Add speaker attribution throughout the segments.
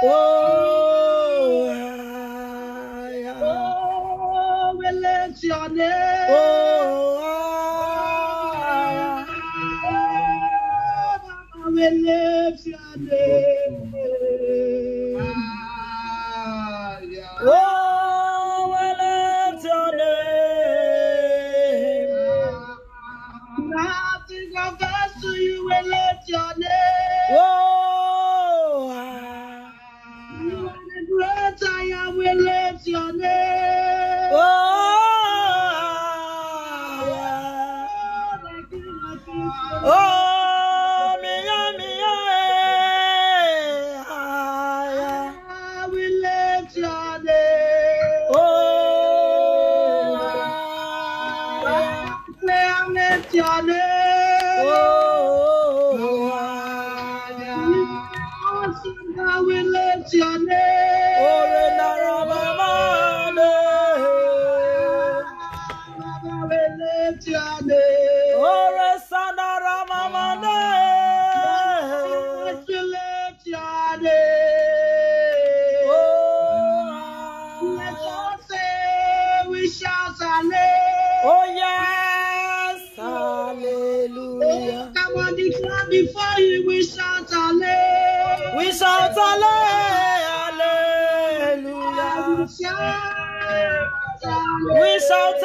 Speaker 1: Oh, we lift your name. We lift your name.
Speaker 2: Oh, we lift your name.
Speaker 1: Nothing compares to you. We lift your name.
Speaker 2: Oh,
Speaker 1: you are the great I am. We lift your name.
Speaker 2: oh, oh, mia, mia,
Speaker 1: we lift your name.
Speaker 2: oh,
Speaker 1: We lift your name. We lift your name. We lift your name. We lift your name. Let us say we shout hallelujah.
Speaker 2: Oh yes, hallelujah.
Speaker 1: Oh, come on, declare before you. We shout hallelujah.
Speaker 2: We shout hallelujah.
Speaker 1: We shout hallelujah.
Speaker 2: We shout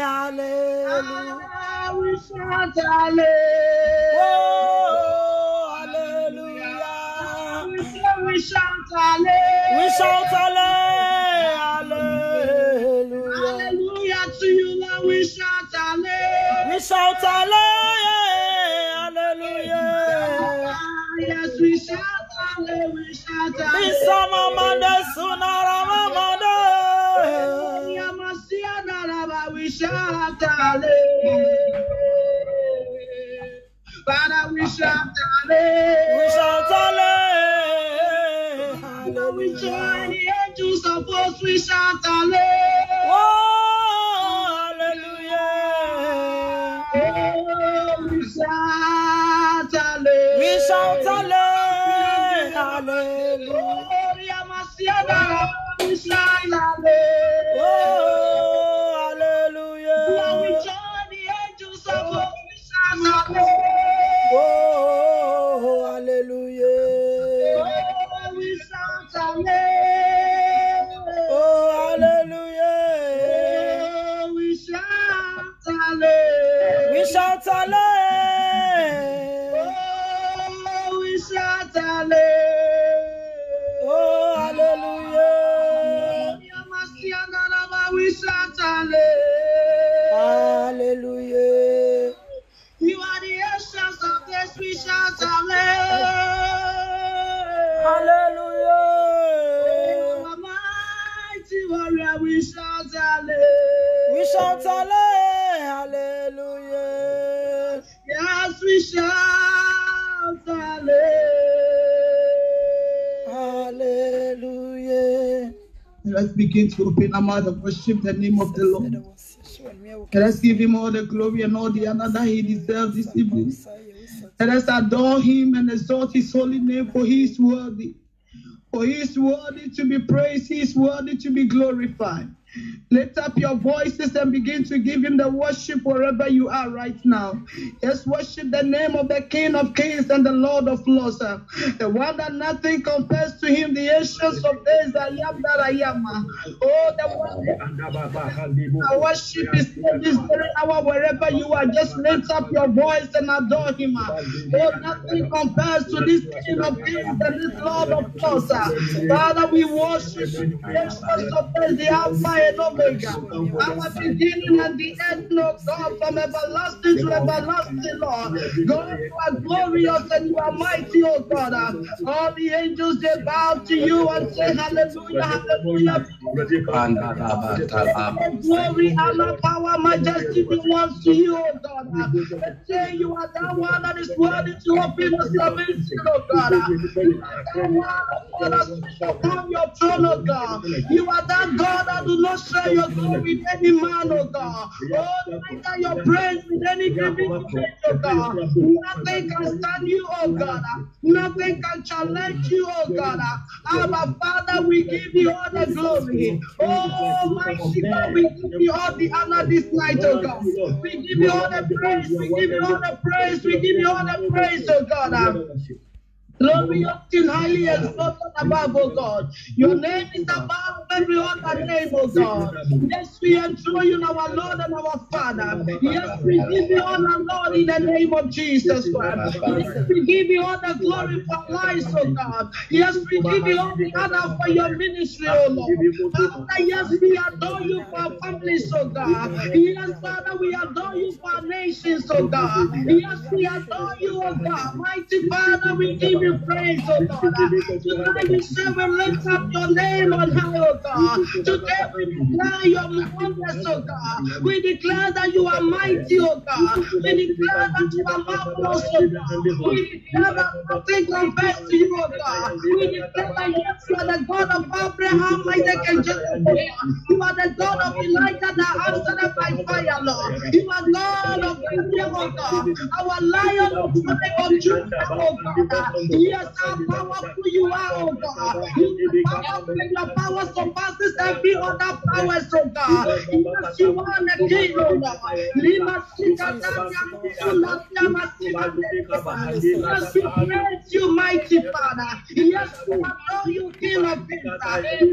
Speaker 2: hallelujah.
Speaker 1: We shout hallelujah.
Speaker 2: Oh, hallelujah.
Speaker 1: We shout hallelujah.
Speaker 2: We shout hallelujah.
Speaker 1: Hallelujah to you, Lord. We shout hallelujah.
Speaker 2: We shout hallelujah.
Speaker 1: Yes, we shout hallelujah. We shout
Speaker 2: We
Speaker 1: hallelujah.
Speaker 2: samamanda sunaramamanda.
Speaker 1: We shout hallelujah. Father, we shout hallelujah.
Speaker 2: We shout
Speaker 1: We join
Speaker 2: hallelujah.
Speaker 1: the angels of hosts. We shout hallelujah.
Speaker 2: Oh, hallelujah.
Speaker 1: Oh, we shout hallelujah.
Speaker 2: We shout hallelujah.
Speaker 1: We shout hallelujah.
Speaker 2: Oh, hallelujah.
Speaker 1: We join the angels of hosts. We shout hallelujah.
Speaker 2: Oh, hallelujah.
Speaker 1: Oh, we shout hallelujah.
Speaker 2: Oh, hallelujah.
Speaker 1: Oh, we shout hallelujah.
Speaker 2: We shout hallelujah.
Speaker 1: Oh, we shout hallelujah.
Speaker 2: Oh, hallelujah.
Speaker 1: We shout hallelujah.
Speaker 2: Hallelujah.
Speaker 1: You are the essence of this. We shout hallelujah.
Speaker 2: Hallelujah.
Speaker 1: Oh, mighty warrior, we shout hallelujah.
Speaker 2: We shout hallelujah.
Speaker 1: Yes, we shout hallelujah.
Speaker 2: Hallelujah.
Speaker 1: Let's begin to open our mouth and worship the name of the Lord. Let us give him all the glory and all the honor that he deserves this evening. Let us adore him and exalt his holy name, for he is worthy. For he is worthy to be praised, he is worthy to be glorified. Lift up your voices and begin to give him the worship wherever you are right now. Just worship the name of the King of Kings and the Lord of Lords. The one that nothing compares to him, the ancients of days, I am that I am. Oh, the one that worship is in this very hour wherever you are. Just lift up your voice and adore him. Oh, nothing compares to this King of Kings and this Lord of Lords. Father, we worship you, the ancients of days, the Alpha and Omega, our beginning and the end, of God, from everlasting to everlasting, Lord. God, you are glorious and you are mighty, oh God. All the angels, they bow to you and say hallelujah, hallelujah. Glory, honor, power, majesty belongs to you, oh God. Let's say you are that one that is worthy to open the service, oh God. You are that one that sits upon your throne, oh God. You are that God that do not not share your glory with any man, oh God. Oh, neither your praise with any living spirit, oh God. Nothing can stand you, oh God. Nothing can challenge you, oh God. Our Father, we give you all the glory. Oh, mighty God, we give you all the honor this night, oh God. We give you all the praise. We give you all the praise. We give you all the praise, oh God. Lord, we often highly exalted above, oh God. Your name is above every other name, oh God. Yes, we enjoy you, our Lord and our Father. Yes, we give you honor, Lord, in the name of Jesus Christ. Yes, we give you all the glory for lives, oh God. Yes, we give you all the honor for your ministry, oh Lord. Father, yes, we adore you for our families, oh God. Yes, Father, we adore you for our nations, oh God. Yes, we adore you, oh God. Mighty Father, we give you praise, oh God. Tonight we say we lift up your name on high, oh God. Today we declare your wonders, oh God. We declare that you are mighty, oh God. We declare that you are marvelous, oh God. We declare that nothing compares to you, oh God. We declare that yes, you are the God of Abraham, Isaac, and Jacob, oh God. You are the God of Elijah that answered by fire, Lord. You are God of Abraham, oh God. Our Lion of Judah, oh God. Yes, how powerful you are, oh God. You are powerful, and your power surpasses every other powers, oh God. Yes, you are the King, oh God. Yes, we praise you, mighty Father. Yes, we adore you, King of Kings. Yes, we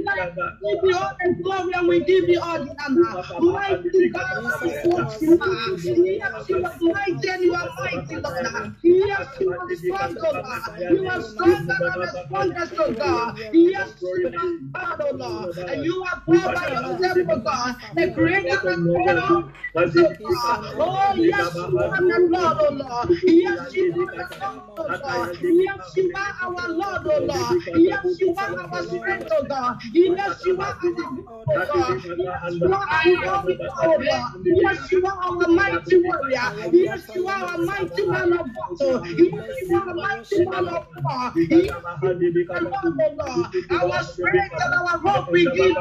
Speaker 1: give you all the glory and we give you all the honor. Mighty God, is what you are. Yes, you are mighty and you are mighty, Lord. Yes, you are strong, oh God. You are stronger than the strongest, oh God. Yes, you are God, oh Lord. And you are God by yourself, oh God. The creator and creator of oh, yes, you are the Lord, oh Lord. Yes, you are the Lord, oh God. Yes, you are our Lord, oh Lord. Yes, you are our strength, oh God. Yes, you are our God, oh God. Yes, you are our God, oh Lord. Yes, you are our mighty warrior. Yes, you are our mighty man of battle. Yes, you are a mighty man of war. Yes, you are the Lord, oh Lord. Our strength and our hope we give you.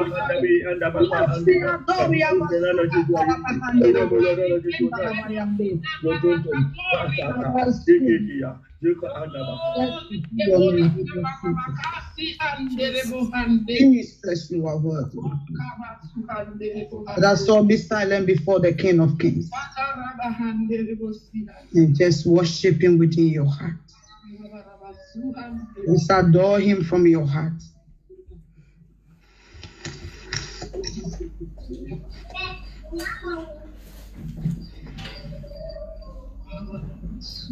Speaker 1: Yes, we adore Jesus, you are worthy. That's all. Be silent before the King of Kings and just worship him within your heart. Just adore him from your heart.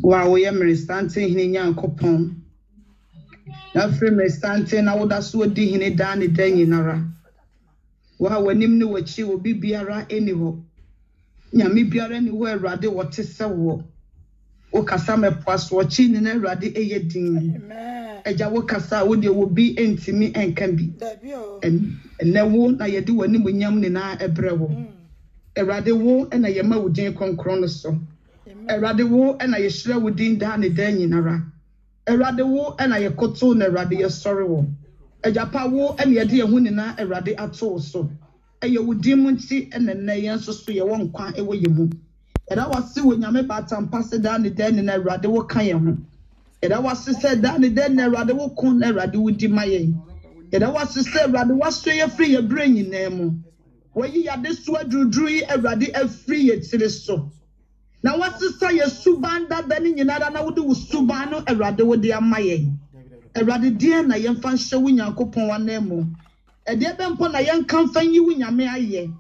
Speaker 1: Wow, we are standing in Yankopon. Now, free standing, I would have so dig in it down the day in Ara. Wow, when him knew what she will be biara anywhere. Yami biara anywhere, rather what is so. O Kasame Pas watching in a radi a ding. A Jawokasa would you will be intimate and can be. And no one I do any when yam in a brevo. A radiwo and a yama would drink on chronoso. A radiwo and I share within down the day in Ara. A radiwo and I koto and a radia sorrow. A japawo and your dear winina a radi at all so. A you would demon see and the nayan so you won't quite away you move. And I was seeing Yame Batam pass it down the den in a radical Kayam. And I was to say down the den a radical corner radi with Dimaye. And I was to say radical straight free a brain in name. Where you had this word drew a radi a free it so. Now what's to say a subanda then in another would do subano a radical dear Maye. A radidian I am fan showing your coupon one name. A dear Bempon I am comfort you in your maye.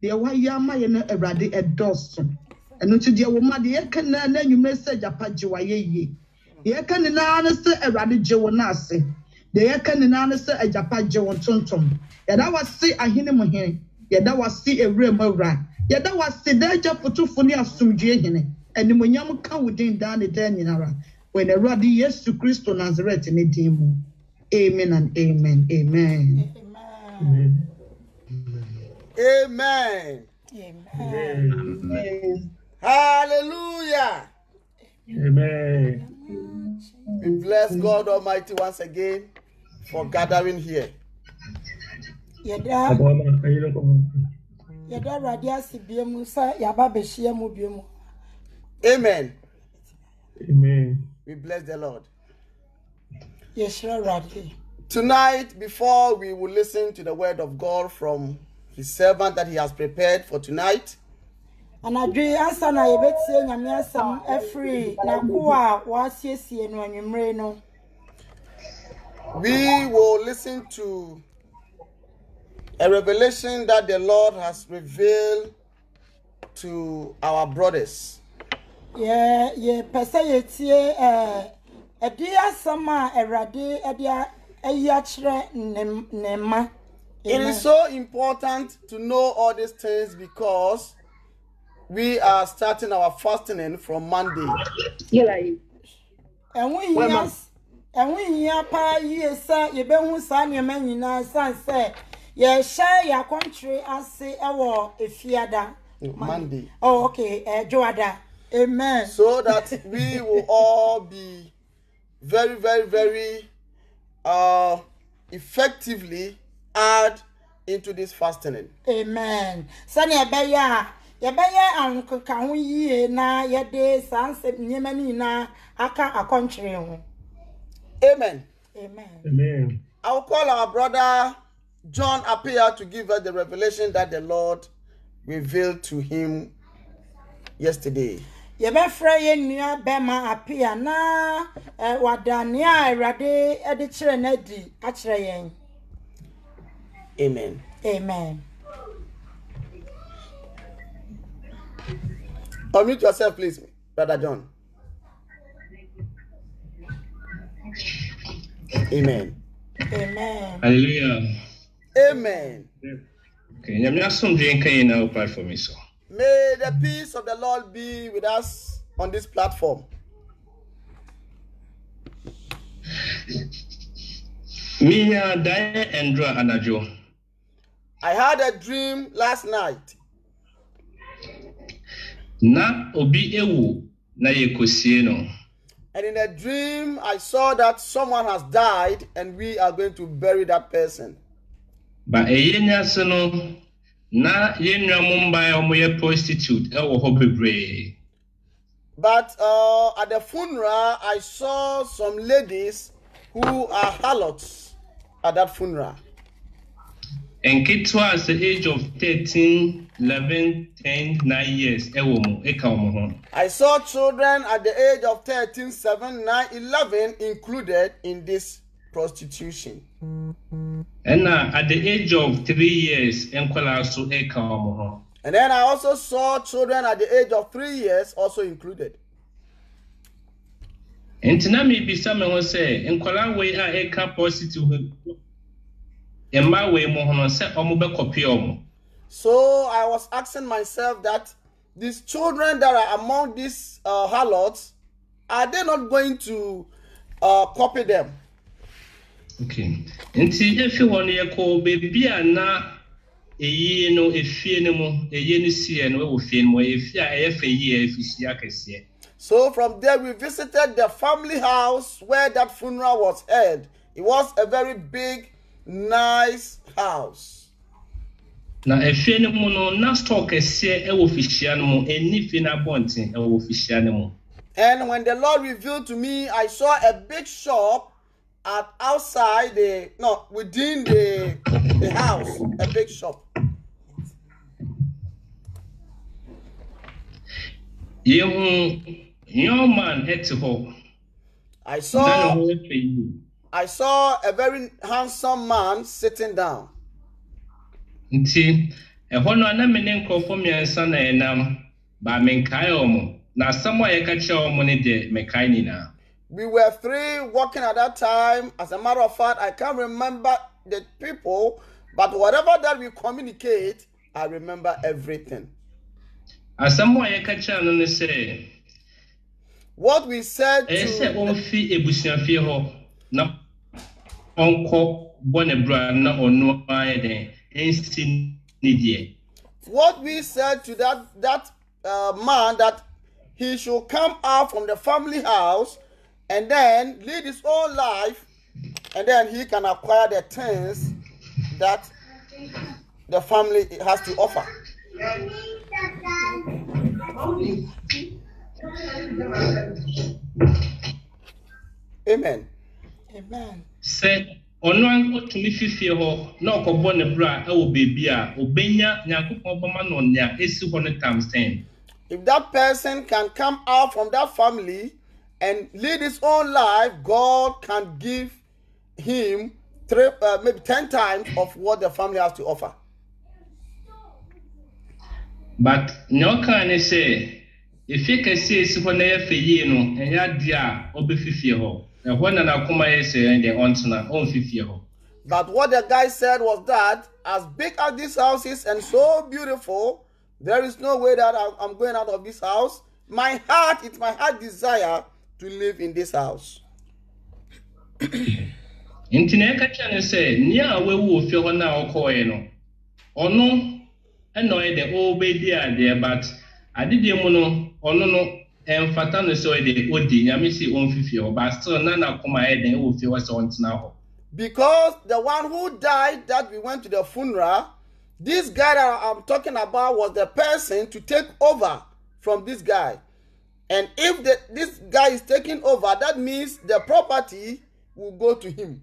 Speaker 1: The way you are my a radi a dawson. And to dear woman, the can you message a pajuaye. The can in answer a radijo nasi. The can in answer a japajo on tonton. Yet I was see a hinimo here. Yet I was see a real mora. Yet I was see there just for 2 funny of some jane. And when you come within down the den in ara. When a radi yes to Christo Nazareth in a demo. Amen and amen. Amen.
Speaker 2: Amen.
Speaker 3: Amen.
Speaker 2: Amen.
Speaker 1: Amen.
Speaker 3: Hallelujah.
Speaker 4: Amen.
Speaker 3: We bless God Almighty once again for gathering here.
Speaker 2: Yada.
Speaker 3: Amen.
Speaker 2: Amen.
Speaker 3: We bless the Lord.
Speaker 4: Yes, Radley.
Speaker 3: Tonight, before we will listen to the word of God from his servant that he has prepared for tonight,
Speaker 4: and I do answer na yebeti nyame asam every na ko a wasiesie no anwumre no.
Speaker 3: We will listen to a revelation that the Lord has revealed to our brothers.
Speaker 4: Pese yetie edi asam a Erade edi ayi akire nema.
Speaker 3: It is so important to know all these things because we are starting our fasting from Monday.
Speaker 4: And we pa yesa yebehu sa nyama nyina san say ye share your country ase ewo efiada
Speaker 3: Monday.
Speaker 4: Oh, okay. Joada. Amen.
Speaker 3: So that we will all be very, very, very effectively add into this fasting.
Speaker 4: Amen. Sani ebeya anko ka ho yie na yede sanse nyema ni na aka akontwe ho.
Speaker 3: Amen.
Speaker 4: Amen.
Speaker 2: Amen.
Speaker 3: I will call our brother John Appiah to give us the revelation that the Lord revealed to him yesterday.
Speaker 4: Yebefra ye nua bema Appiah na wadane a Erade ede kire na di a kire yen.
Speaker 3: Amen.
Speaker 4: Amen.
Speaker 3: Unmute yourself, please, Brother John. Amen.
Speaker 4: Amen.
Speaker 5: Hallelujah.
Speaker 3: Amen.
Speaker 5: Okay, I'm not some drink now part for me so.
Speaker 3: May the peace of the Lord be with us on this platform.
Speaker 5: Mia Diane Andra Anajo.
Speaker 3: I had a dream last night.
Speaker 5: Na obi ewu na yekosie no.
Speaker 3: And in a dream, I saw that someone has died and we are going to bury that person.
Speaker 5: Ba eyenya se no na yenwa mumbai omoye prostitute ewo ho bebre.
Speaker 3: But at the funeral, I saw some ladies who are harlots at that funeral.
Speaker 5: And kids was the age of 13, 11, 10, 9 years.
Speaker 3: I saw children at the age of 13, 7, 9, 11 included in this prostitution.
Speaker 5: And at the age of 3 years, and
Speaker 3: then I also saw children at the age of 3 years also included.
Speaker 5: And now maybe someone say, and Kola way a prostitute. So
Speaker 3: I was asking myself that these children that are among these harlots, are they not going to copy them?
Speaker 5: Okay. And see if you want to call baby na a year no if you know a year see and we film if you are a year if you.
Speaker 3: So from there we visited the family house where that funeral was held. It was a very big, nice house.
Speaker 5: Now, if you know, na stock a say a official, anything about a official.
Speaker 3: And when the Lord revealed to me, I saw a big shop outside within the house, a big shop.
Speaker 5: Your man at home.
Speaker 3: I saw a very handsome man sitting down.
Speaker 5: See, a honor name for me and son and by Menkayomo. Now, somewhere I catch your money de Mekainina.
Speaker 3: We were 3 walking at that time. As a matter of fact, I can't remember the people, but whatever that we communicate, I remember everything.
Speaker 5: As somewhere I catch on say.
Speaker 3: What we said to what we said to that man, that he should come out from the family house and then lead his own life, and then he can acquire the things that the family has to offer. Amen.
Speaker 4: Amen.
Speaker 5: Say, ono to me fifie ho na okobo ne bra e wo bebi a obenya Nyankopon boma no nya esi ho ne times 10.
Speaker 3: If that person can come out from that family and lead his own life, God can give him maybe 10 times of what the family has to offer.
Speaker 5: But no can say if you can see esi ho na ye feye no enya dia obefifie ho. And when an akuma say and the ontena on fifie ho.
Speaker 3: But what the guy said was that as big as this house is and so beautiful, there is no way that I'm going out of this house. It's my heart desire to live in this house.
Speaker 5: Intine ka chane say nia wewu ofie ho na okoe no. Ono eno e de obedi ade but adide mu no ono no emfata no so e de odi nyame si on fifie ho but still na na koma e de ofie ho so ontina ho.
Speaker 3: Because the one who died that we went to the funeral, this guy that I'm talking about was the person to take over from this guy. And if this guy is taking over, that means the property will go to him.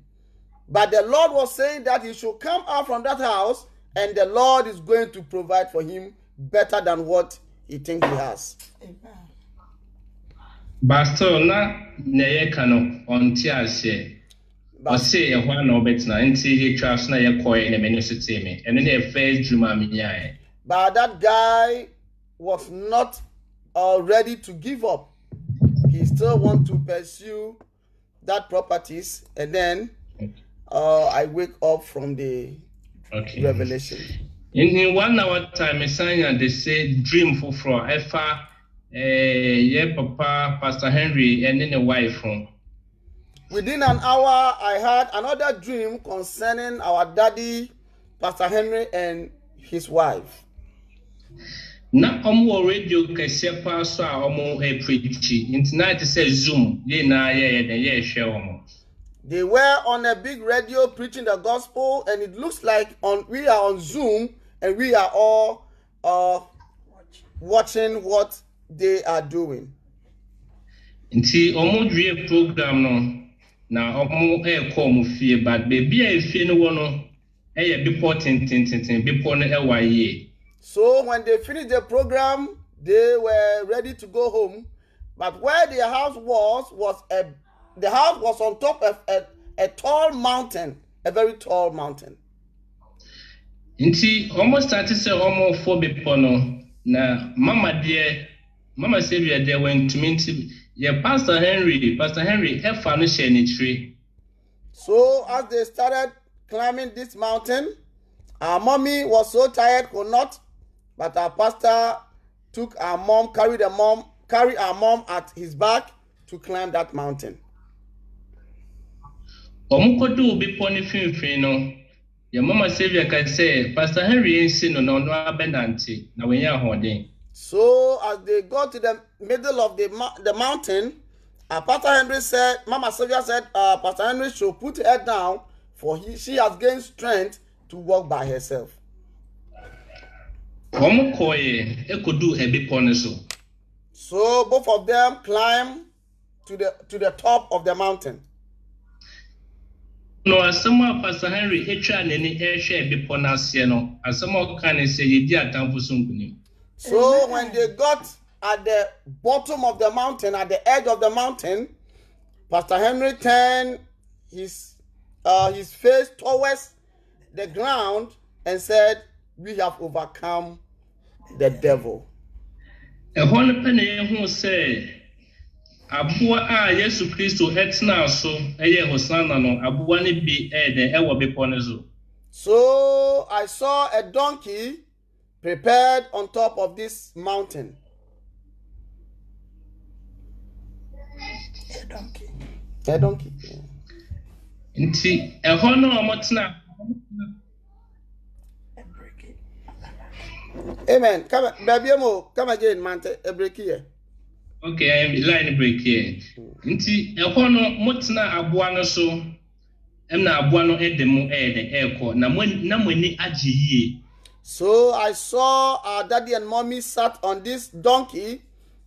Speaker 3: But the Lord was saying that he should come out from that house and the Lord is going to provide for him better than what he thinks he has.
Speaker 4: Amen.
Speaker 5: But still na ye kano onti ase. But say e hwa na obetina nti ye twas na ye koye na menu sete me. Eno na e first dream aminyae.
Speaker 3: But that guy was not ready to give up. He still want to pursue that properties, and then I wake up from the revelation.
Speaker 5: In 1 hour time, they say dream for Efa, yeah, Papa, Pastor Henry, and then a wife.
Speaker 3: Within an hour, I had another dream concerning our daddy, Pastor Henry, and his wife.
Speaker 5: Na omo radio kese pa so a omo e preach internet say Zoom ye na ye share omo.
Speaker 3: They were on a big radio preaching the gospel, and it looks like we are on Zoom and we are all watching what they are doing.
Speaker 5: Nti omo dwe program no na omo e call mo fie but baby e fie no wo no e ye bipo tintintintin bipo no e wa ye.
Speaker 3: So when they finished the program, they were ready to go home. But where their house was the house was on top of a tall mountain, a very tall mountain.
Speaker 5: Nti almost started say almost 4 bipo no na mama Savior there went to meet yeah Pastor Henry efa no share ni tree.
Speaker 3: So as they started climbing this mountain, our mommy was so tired could not. But our pastor took our mom, carried our mom at his back to climb that mountain.
Speaker 5: Omukodu bi poni finfin no. Your mama Savior can say, Pastor Henry ain't seen no abundante. Na when ya holding. So
Speaker 3: as they got to the middle of the mountain, Pastor Henry said, Mama Savior said, Pastor Henry should put her down, for she has gained strength to walk by herself.
Speaker 5: So
Speaker 3: both of them climbed to the top of the mountain.
Speaker 5: No, as someone Pastor Henry
Speaker 3: So when they got at the bottom of the mountain, at the edge of the mountain, Pastor Henry turned his face towards the ground and said, "We have overcome the devil."
Speaker 5: Abua a Yesu Kristo etna so eye Hosanna no abua ne bi de ewo bepo ne zo.
Speaker 3: So I saw a donkey prepared on top of this mountain. A donkey.
Speaker 5: Nti eho no omotna.
Speaker 3: Amen. Come baby mo, come again man, a break here.
Speaker 5: Okay, I am line break here. Nti eho no motna aboa no so em na aboa no edemu eko na mani agi yie.
Speaker 3: So I saw our daddy and mommy sat on this donkey,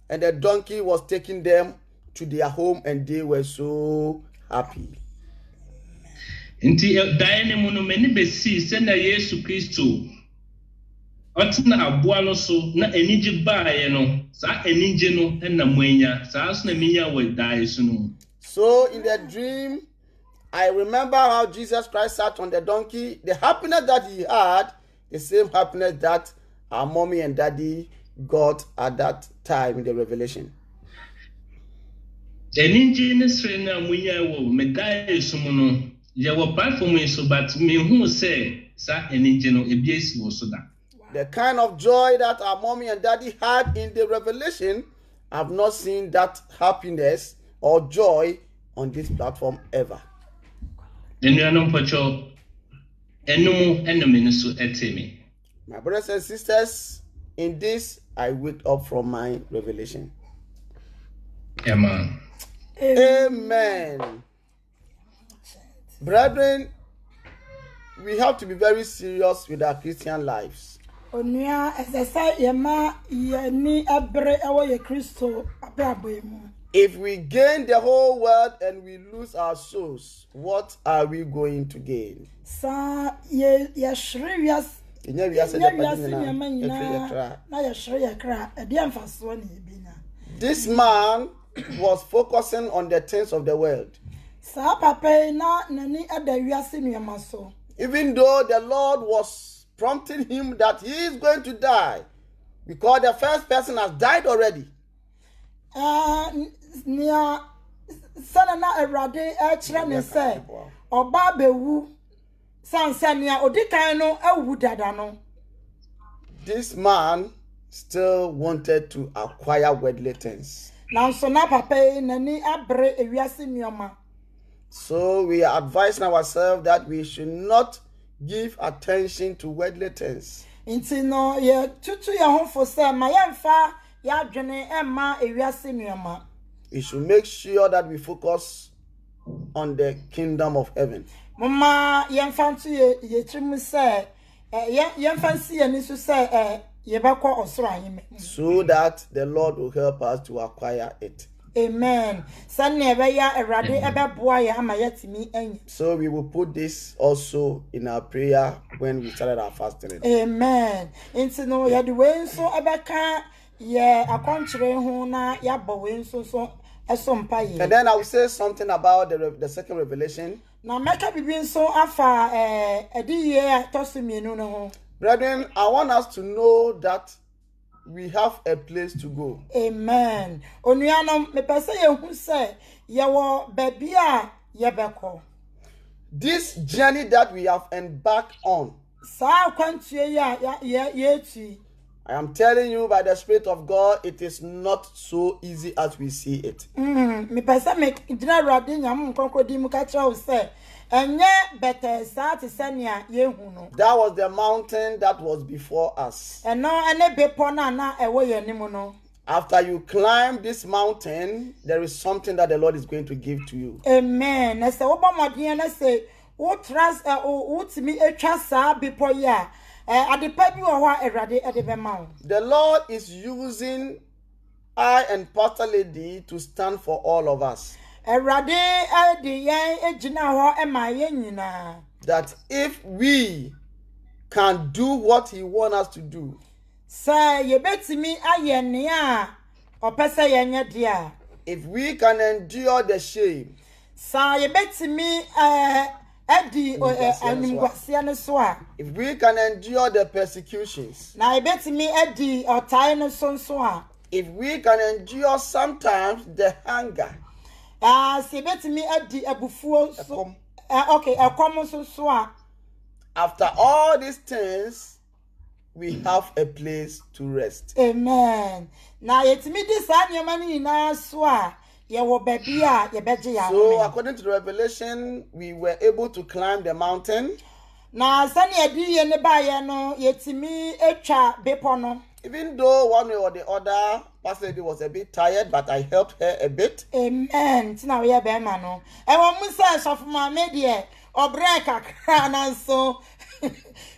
Speaker 3: and the donkey was taking them to their home, and they were so happy.
Speaker 5: Nti daene mu no meni besi se na Yesu Kristo otina aboa no so na enije baaye no sa enije no na muanya sa so na minya we dae so no.
Speaker 3: So in the dream, I remember how Jesus Christ sat on the donkey, the happiness that he had, the same happiness that our mommy and daddy got at that time in the Revelation.
Speaker 5: Enije ne sre na muanya wo me dae so no. Ya wo platform so but me hu say sa enije no ebiesi wo so da.
Speaker 3: The kind of joy that our mommy and daddy had in the Revelation, I've not seen that happiness or joy on this platform ever.
Speaker 5: Enuanom pocho enumu enome so etemi.
Speaker 3: My brothers and sisters, in this I wake up from my revelation.
Speaker 5: Amen.
Speaker 3: Amen. Brethren, we have to be very serious with our Christian lives.
Speaker 4: If
Speaker 3: we gain the whole world and we lose our souls, what are we going to gain? This man was focusing on the things of the world. Even though the Lord was prompting him that he is going to die, because the first person has died already. This man still wanted to acquire worldly things. So we are advising ourselves that we should not give attention to worldly things. We should make sure that we focus on the kingdom of heaven. So that the Lord will help us to acquire it.
Speaker 4: Amen. So
Speaker 3: we will put this also in our prayer when we started our fasting.
Speaker 4: Amen. And then
Speaker 3: I will say something about the second revelation. Brethren, I want us to know that we have a place to go.
Speaker 4: Amen.
Speaker 3: This journey that we have embarked on, I am telling you by the Spirit of God, it is not so easy as we see it. That was the mountain that was before us. After you climb this mountain, there is something that the Lord is going to give to you.
Speaker 4: Amen.
Speaker 3: The Lord is using I and Pastor Lady to stand for all of us. That if we can do what He wants us to do, if we can endure the shame, if we can endure the persecutions, if we can endure sometimes the hunger, after all these things, we have a place to rest.
Speaker 4: Amen.
Speaker 3: So according to the Revelation, we were able to climb the mountain. Even though one way or the other, Pastor Lady was a bit tired, but I helped her a bit.
Speaker 4: Amen.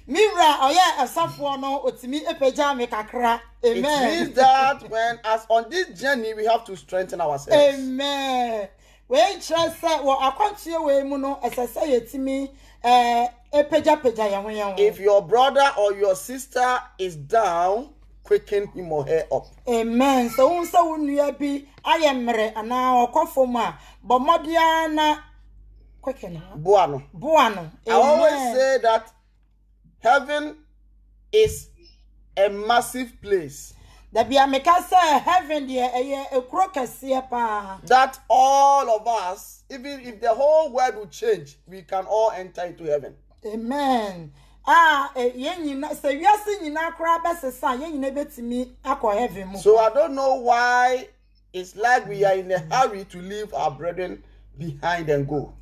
Speaker 4: Mira, oh yeah, a software no, otimi epejame kakra. Amen.
Speaker 3: It means that when, as on this journey, we have to strengthen ourselves.
Speaker 4: Amen. We trust that what akwantie we mu no esese yetimi epeja ya ho.
Speaker 3: If your brother or your sister is down, quicken him or her up.
Speaker 4: Amen. So unsa wonua bi ayemre ana okofo a bomodia na quicken.
Speaker 3: Buano. I always say that heaven is a massive place.
Speaker 4: That heaven
Speaker 3: that all of us, even if the whole world will change, we can all enter into heaven.
Speaker 4: Amen. So
Speaker 3: I don't know why it's like we are in a hurry to leave our brethren behind and go.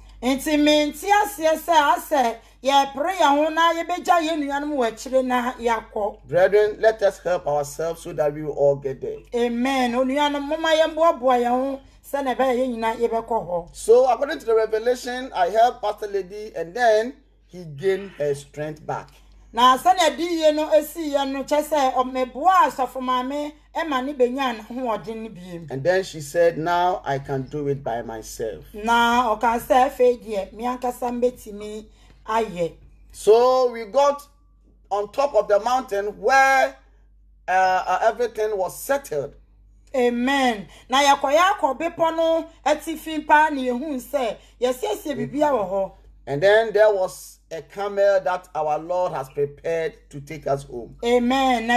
Speaker 4: Brethren,
Speaker 3: let us help ourselves so that we will all get there.
Speaker 4: Amen.
Speaker 3: So according to the revelation, I helped Pastor Lady and then he gained her strength back.
Speaker 4: And
Speaker 3: then she said, now I can do it by myself. So we got on top of the mountain where everything was settled.
Speaker 4: Amen. And
Speaker 3: then there was a camel that our Lord has prepared to take us home.
Speaker 4: Amen.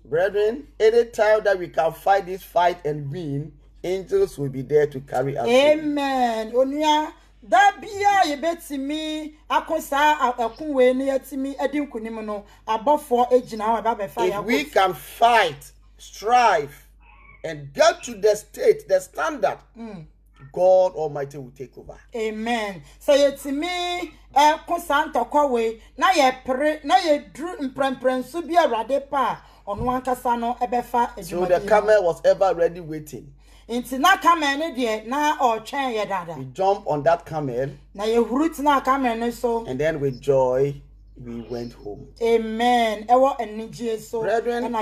Speaker 3: Brethren, anytime that we can fight this fight and win, angels will be there to carry us.
Speaker 4: Amen.
Speaker 3: If we can fight, strive, and get to the state, the standard, God Almighty will take over.
Speaker 4: Amen. So it's me, Consanto na ye pre, na ye drew subia radepa on one casano ebefa.
Speaker 3: So the camel was ever ready waiting.
Speaker 4: Into na camel na or chain ye dada.
Speaker 3: We jump on that camel.
Speaker 4: Na ye root na camel so.
Speaker 3: And then with joy, we went home.
Speaker 4: Amen.
Speaker 3: Brethren,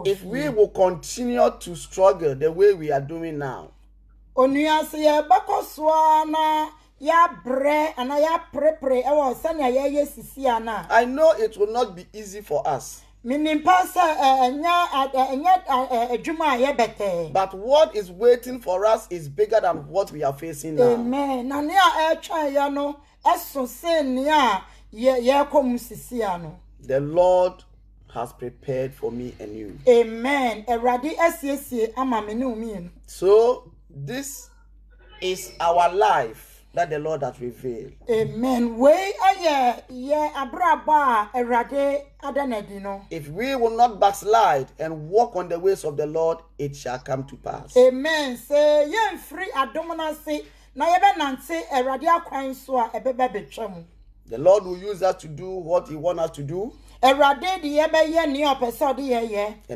Speaker 3: if we will continue to struggle the way we are doing now,
Speaker 4: I
Speaker 3: know it will not be easy for us. But what is waiting for us is bigger than what we are facing now.
Speaker 4: Amen.
Speaker 3: The Lord has prepared for me and you.
Speaker 4: Amen.
Speaker 3: So this is our life that the Lord has revealed.
Speaker 4: Amen.
Speaker 3: If we will not backslide and walk on the ways of the Lord, it shall come to pass.
Speaker 4: Amen. Say free
Speaker 3: the Lord will use us to do what He wants us to do. And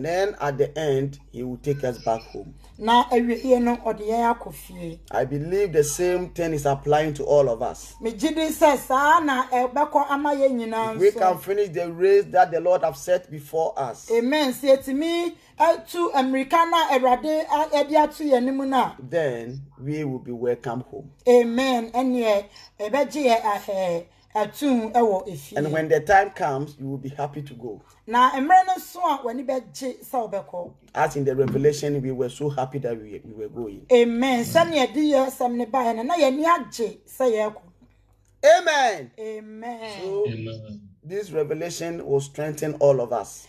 Speaker 3: then at the end, He will take us back home. I believe the same thing is applying to all of us. If we can finish the race that the Lord has set before us,
Speaker 4: amen.
Speaker 3: then we will be welcome home.
Speaker 4: Amen. And
Speaker 3: when the time comes, you will be happy to go. As in the Revelation, we were so happy that we were going.
Speaker 4: Amen.
Speaker 3: Amen.
Speaker 4: Amen.
Speaker 3: So, this revelation will strengthen all of us.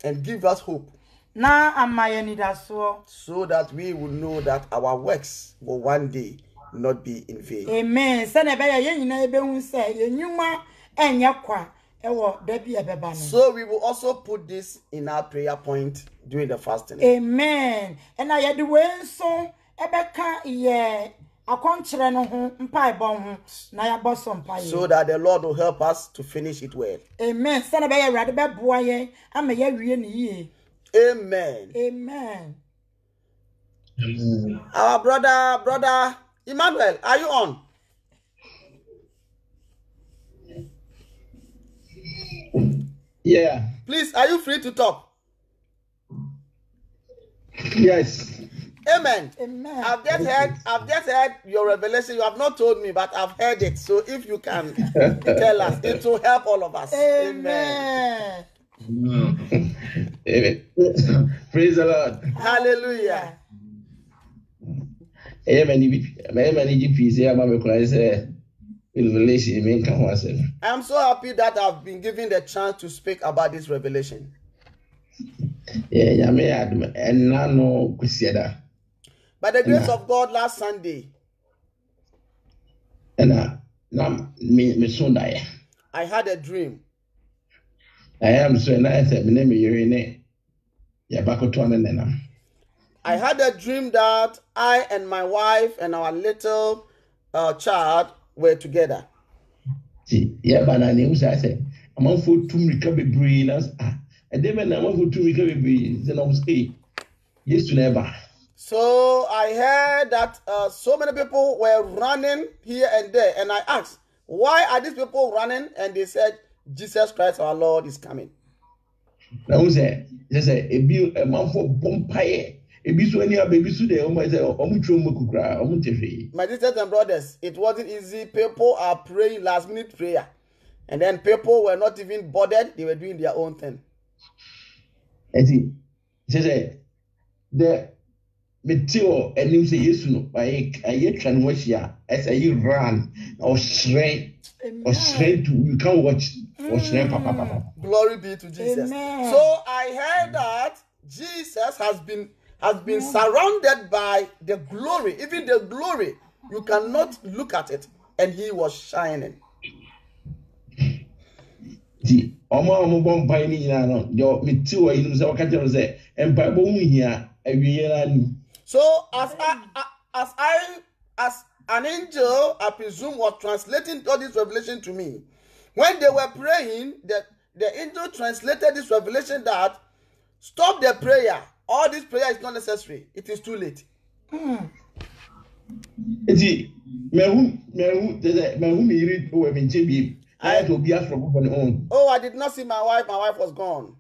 Speaker 3: And give us hope. So that we will know that our works will one day not be in vain.
Speaker 4: Amen.
Speaker 3: So we will also put this in our prayer point during the fasting.
Speaker 4: Amen. And I had the way so
Speaker 3: so that the Lord will help us to finish it well.
Speaker 4: Amen.
Speaker 3: Amen.
Speaker 4: Amen.
Speaker 3: Our brother Emmanuel, are you on?
Speaker 2: Yeah.
Speaker 3: Please, are you free to talk?
Speaker 2: Yes.
Speaker 3: Amen.
Speaker 4: Amen.
Speaker 3: I've just heard your revelation. You have not told me, but I've heard it. So if you can tell us, it will help all of us.
Speaker 4: Amen.
Speaker 2: Amen. Praise the Lord.
Speaker 3: Hallelujah.
Speaker 2: Amen.
Speaker 3: I'm so happy that I've been given the chance to speak about this revelation. By the grace of God, last Sunday, I had a dream.
Speaker 2: I
Speaker 3: had a dream that I and my wife and our little child were together. So I heard that so many people were running here and there, and I asked, why are these people running? And they said, Jesus Christ our Lord is coming.
Speaker 2: My
Speaker 3: sisters and brothers, it wasn't easy. People are praying last minute prayer, and then people were not even bothered. They were doing their own thing.
Speaker 2: The material and you say yes, no, I can watch ya as a run or straight to you can watch or straight, papa.
Speaker 3: Glory be to Jesus.
Speaker 4: Amen.
Speaker 3: So I heard that Jesus has been surrounded by the glory, even the glory. You cannot look at it, and he was shining. So as an angel, I presume, was translating all this revelation to me. When they were praying, the angel translated this revelation that stop the prayer. All this prayer is not necessary. It is too late.
Speaker 2: Oh,
Speaker 3: I did not see my wife. My wife was gone.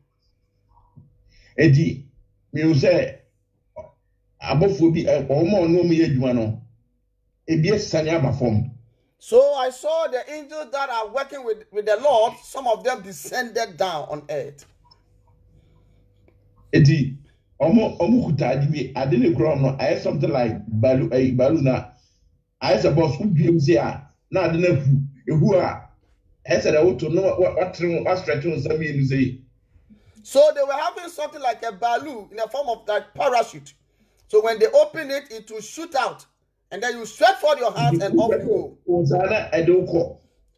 Speaker 3: So I saw the angels that are working with the Lord. Some of them descended down on earth.
Speaker 2: Something like balloon. I suppose
Speaker 3: so they were having something like a balloon in the form of that parachute. So when they open it, it will shoot out. And then you stretch forward your hands and off you go.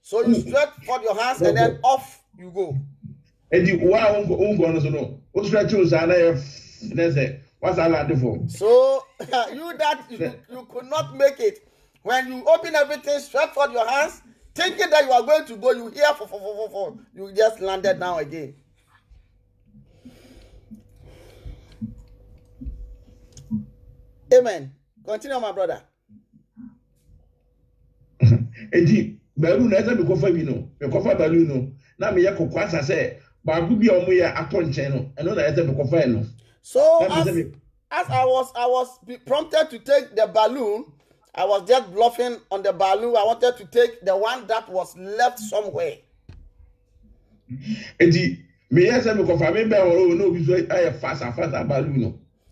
Speaker 3: So you stretch forward your hands and then off you go. So you could not make it. When you open everything, stretch forward your hands, thinking that you are going to go, you hear you just landed down again. Amen. Continue, my brother.
Speaker 2: Balloon, as I become Fabino, your coffee balloon. Now, me, I say, Babu, upon channel, and not as I become.
Speaker 3: So, as I was prompted to take the balloon, I was just bluffing on the balloon. I wanted to take the one that was left somewhere.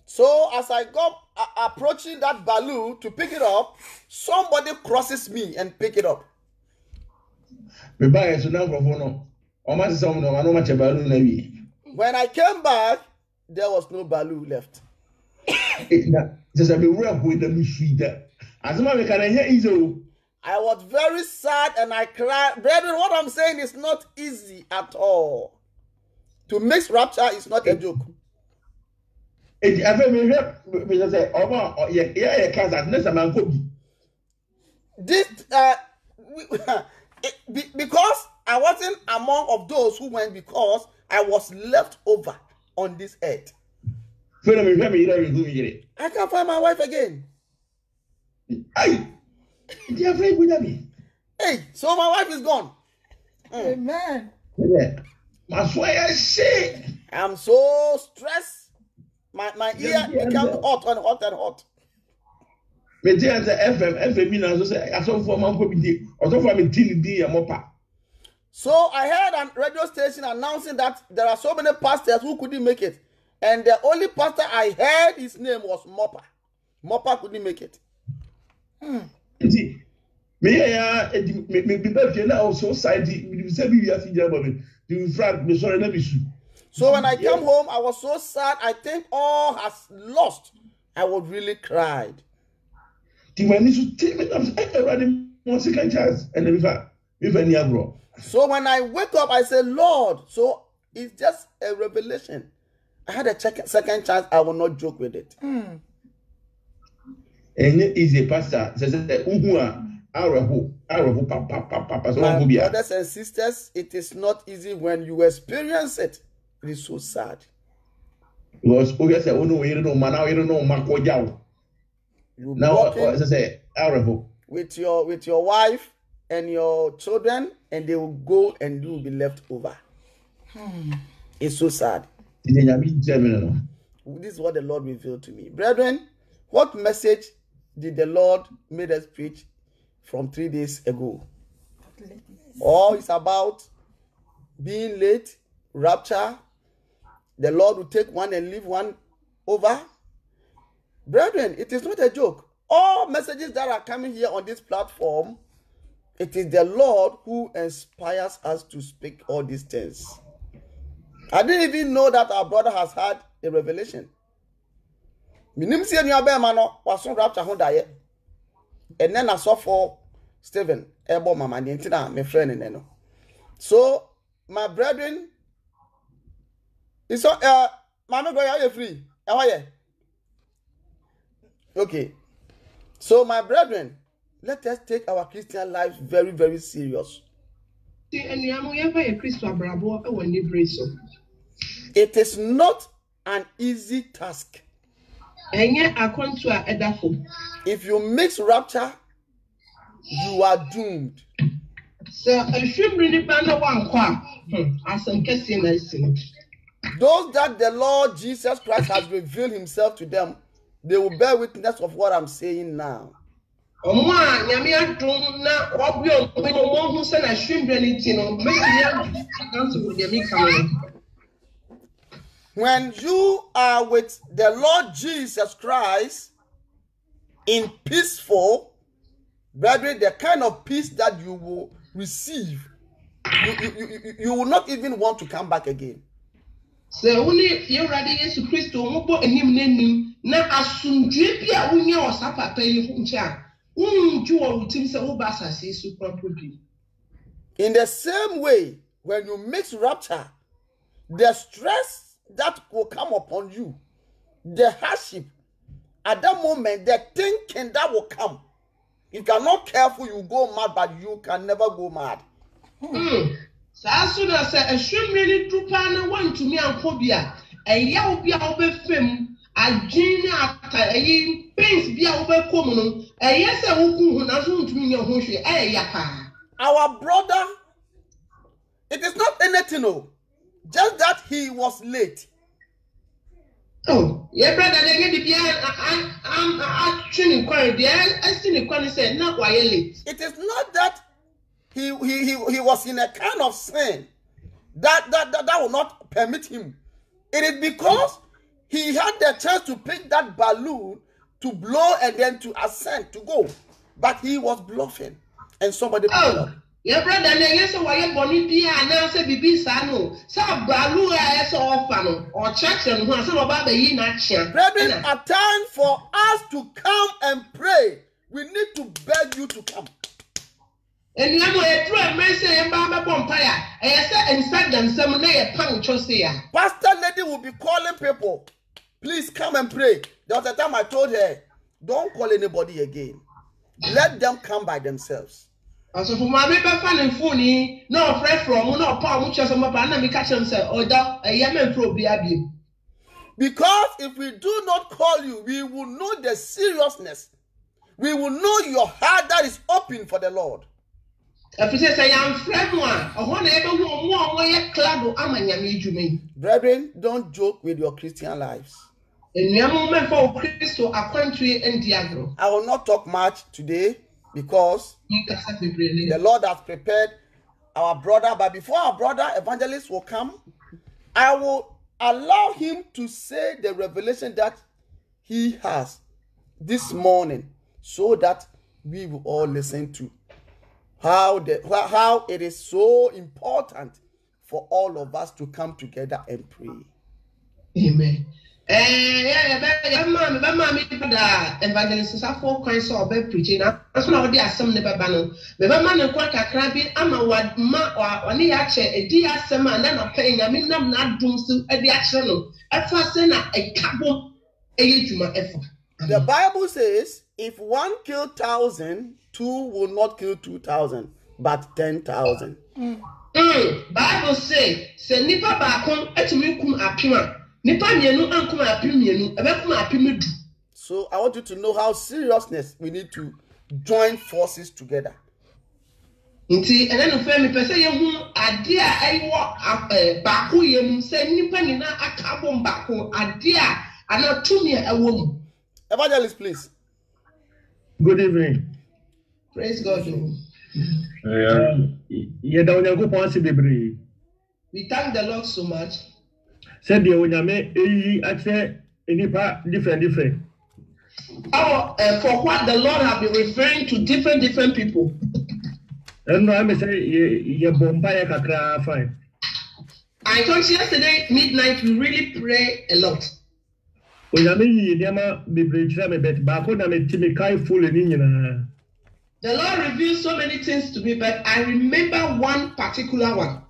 Speaker 3: So as I got approaching that balloon to pick it up, somebody crosses me and pick it up. When I came back, there was no balloon left. I was very sad and I cried. Brethren, what I'm saying is not easy at all. To mix rapture is not a joke. This because I wasn't among of those who went, because I was left over on this earth. I can't find my wife again.
Speaker 2: Hey,
Speaker 3: so my wife is gone.
Speaker 4: Amen.
Speaker 3: I'm so stressed. My ear become hot and hot and hot. So I heard a radio station announcing that there are so many pastors who couldn't make it. And the only pastor I heard, his name was Mopper. Mopper couldn't make it. So when I come home, I was so sad. I think all has lost. I was really cried. So when I wake up, I say, Lord, so it's just a revelation. I had a second chance. I will not joke with it.
Speaker 2: And is a pastor says, my
Speaker 3: brothers and sisters, it is not easy when you experience it. It is so sad.
Speaker 2: Because
Speaker 3: with your wife and your children, and they will go and you will be left over. It's so sad. This is what the Lord revealed to me. Brethren, what message did the Lord made us preach from 3 days ago? All it's about being late, rapture. The Lord will take one and leave one over. Brethren, it is not a joke. All messages that are coming here on this platform, it is the Lord who inspires us to speak all these things. I didn't even know that our brother has had a revelation. And then I saw for Stephen, my friend. So, my brethren, it's Mama Goya, are you free? How are you? Okay. So, my brethren, let us take our Christian life very, very serious. It is not an easy task. If you mix rapture, you are doomed. Those that the Lord Jesus Christ has revealed himself to them, they will bear witness of what I'm saying now. When you are with the Lord Jesus Christ in peaceful, brethren, the kind of peace that you will receive, you will not even want to come back again. So only you ready Jesus Christ to mobo enim nenim na asundwe bia wonye osapapa yi huncha unju wo utim se wo basase su properly. In the same way, when you mix rapture, the stress that will come upon you, the hardship, at that moment, the thinking that will come, if you are not careful, you go mad, but you can never go mad. So as soon as a shrimp really do pan one to me and phobia, a yaw be over film, a gene after a pains be over common, a yes, a who has to me your hoshi, a yaka. Our brother, it is not anything, no, just that he was late. Oh, yeah, brother, they get the I'm actually quite there. I still quite said, not why late. It is not that. He was in a kind of sin that will not permit him. It is because he had the chance to pick that balloon to blow and then to ascend to go, but he was bluffing, and somebody. Oh, yeah, brother. Yes, why you born here and now say bibi sano. Say balloon is so often or church and who some about the yin action. Brethren, a time for us to come and pray. We need to beg you to come. And you know, a true mercy and Baba Pompire, and say inside them some lay a pound chosia. Pastor Lady will be calling people. Please come and pray. There was a time I told her, don't call anybody again. Let them come by themselves. Also, for my paper fan and phone, no fresh from no power, much as a mapana, me catch him say, or a Yemen pro be. Because if we do not call you, we will know the seriousness. We will know your heart that is open for the Lord. Brethren, don't joke with your Christian lives. I will not talk much today because the Lord has prepared our brother. But before our brother evangelist will come, I will allow him to say the revelation that he has this morning, so that we will all listen to how it is so important for all of us to come together and pray.
Speaker 6: Amen. Evangelist Safo Christ or be preaching. That's not the assembly babano. The man and quaka crabby, ama what ma or any action, a dear summer, and then a paying a minimum not doom to a reaction. At first, a cabo, a to my effort.
Speaker 3: The Bible says, if one kill 1,000, 2 will not kill 2,000, but 10,000.
Speaker 6: Bible say nipa baakon etumi kum apima. Nipa mienu ankum apimienu, ebekum apimidu.
Speaker 3: So I want you to know how seriousness we need to join forces together.
Speaker 6: Nti ene no fe mi pese ye hu ade a aiwo baako ye mu se nipa nyina aka bom baako ade a ana tumi a ewo mu.
Speaker 3: Evangelist, please.
Speaker 2: Good evening.
Speaker 6: Praise God.
Speaker 2: We
Speaker 6: thank the Lord so much.
Speaker 2: Said the Onyame different.
Speaker 6: For what the Lord have been referring to different people.
Speaker 2: And I say ye bombaya kakra fine.
Speaker 6: I thought yesterday midnight we really pray a lot. The Lord revealed so many things to me, but I remember one particular one.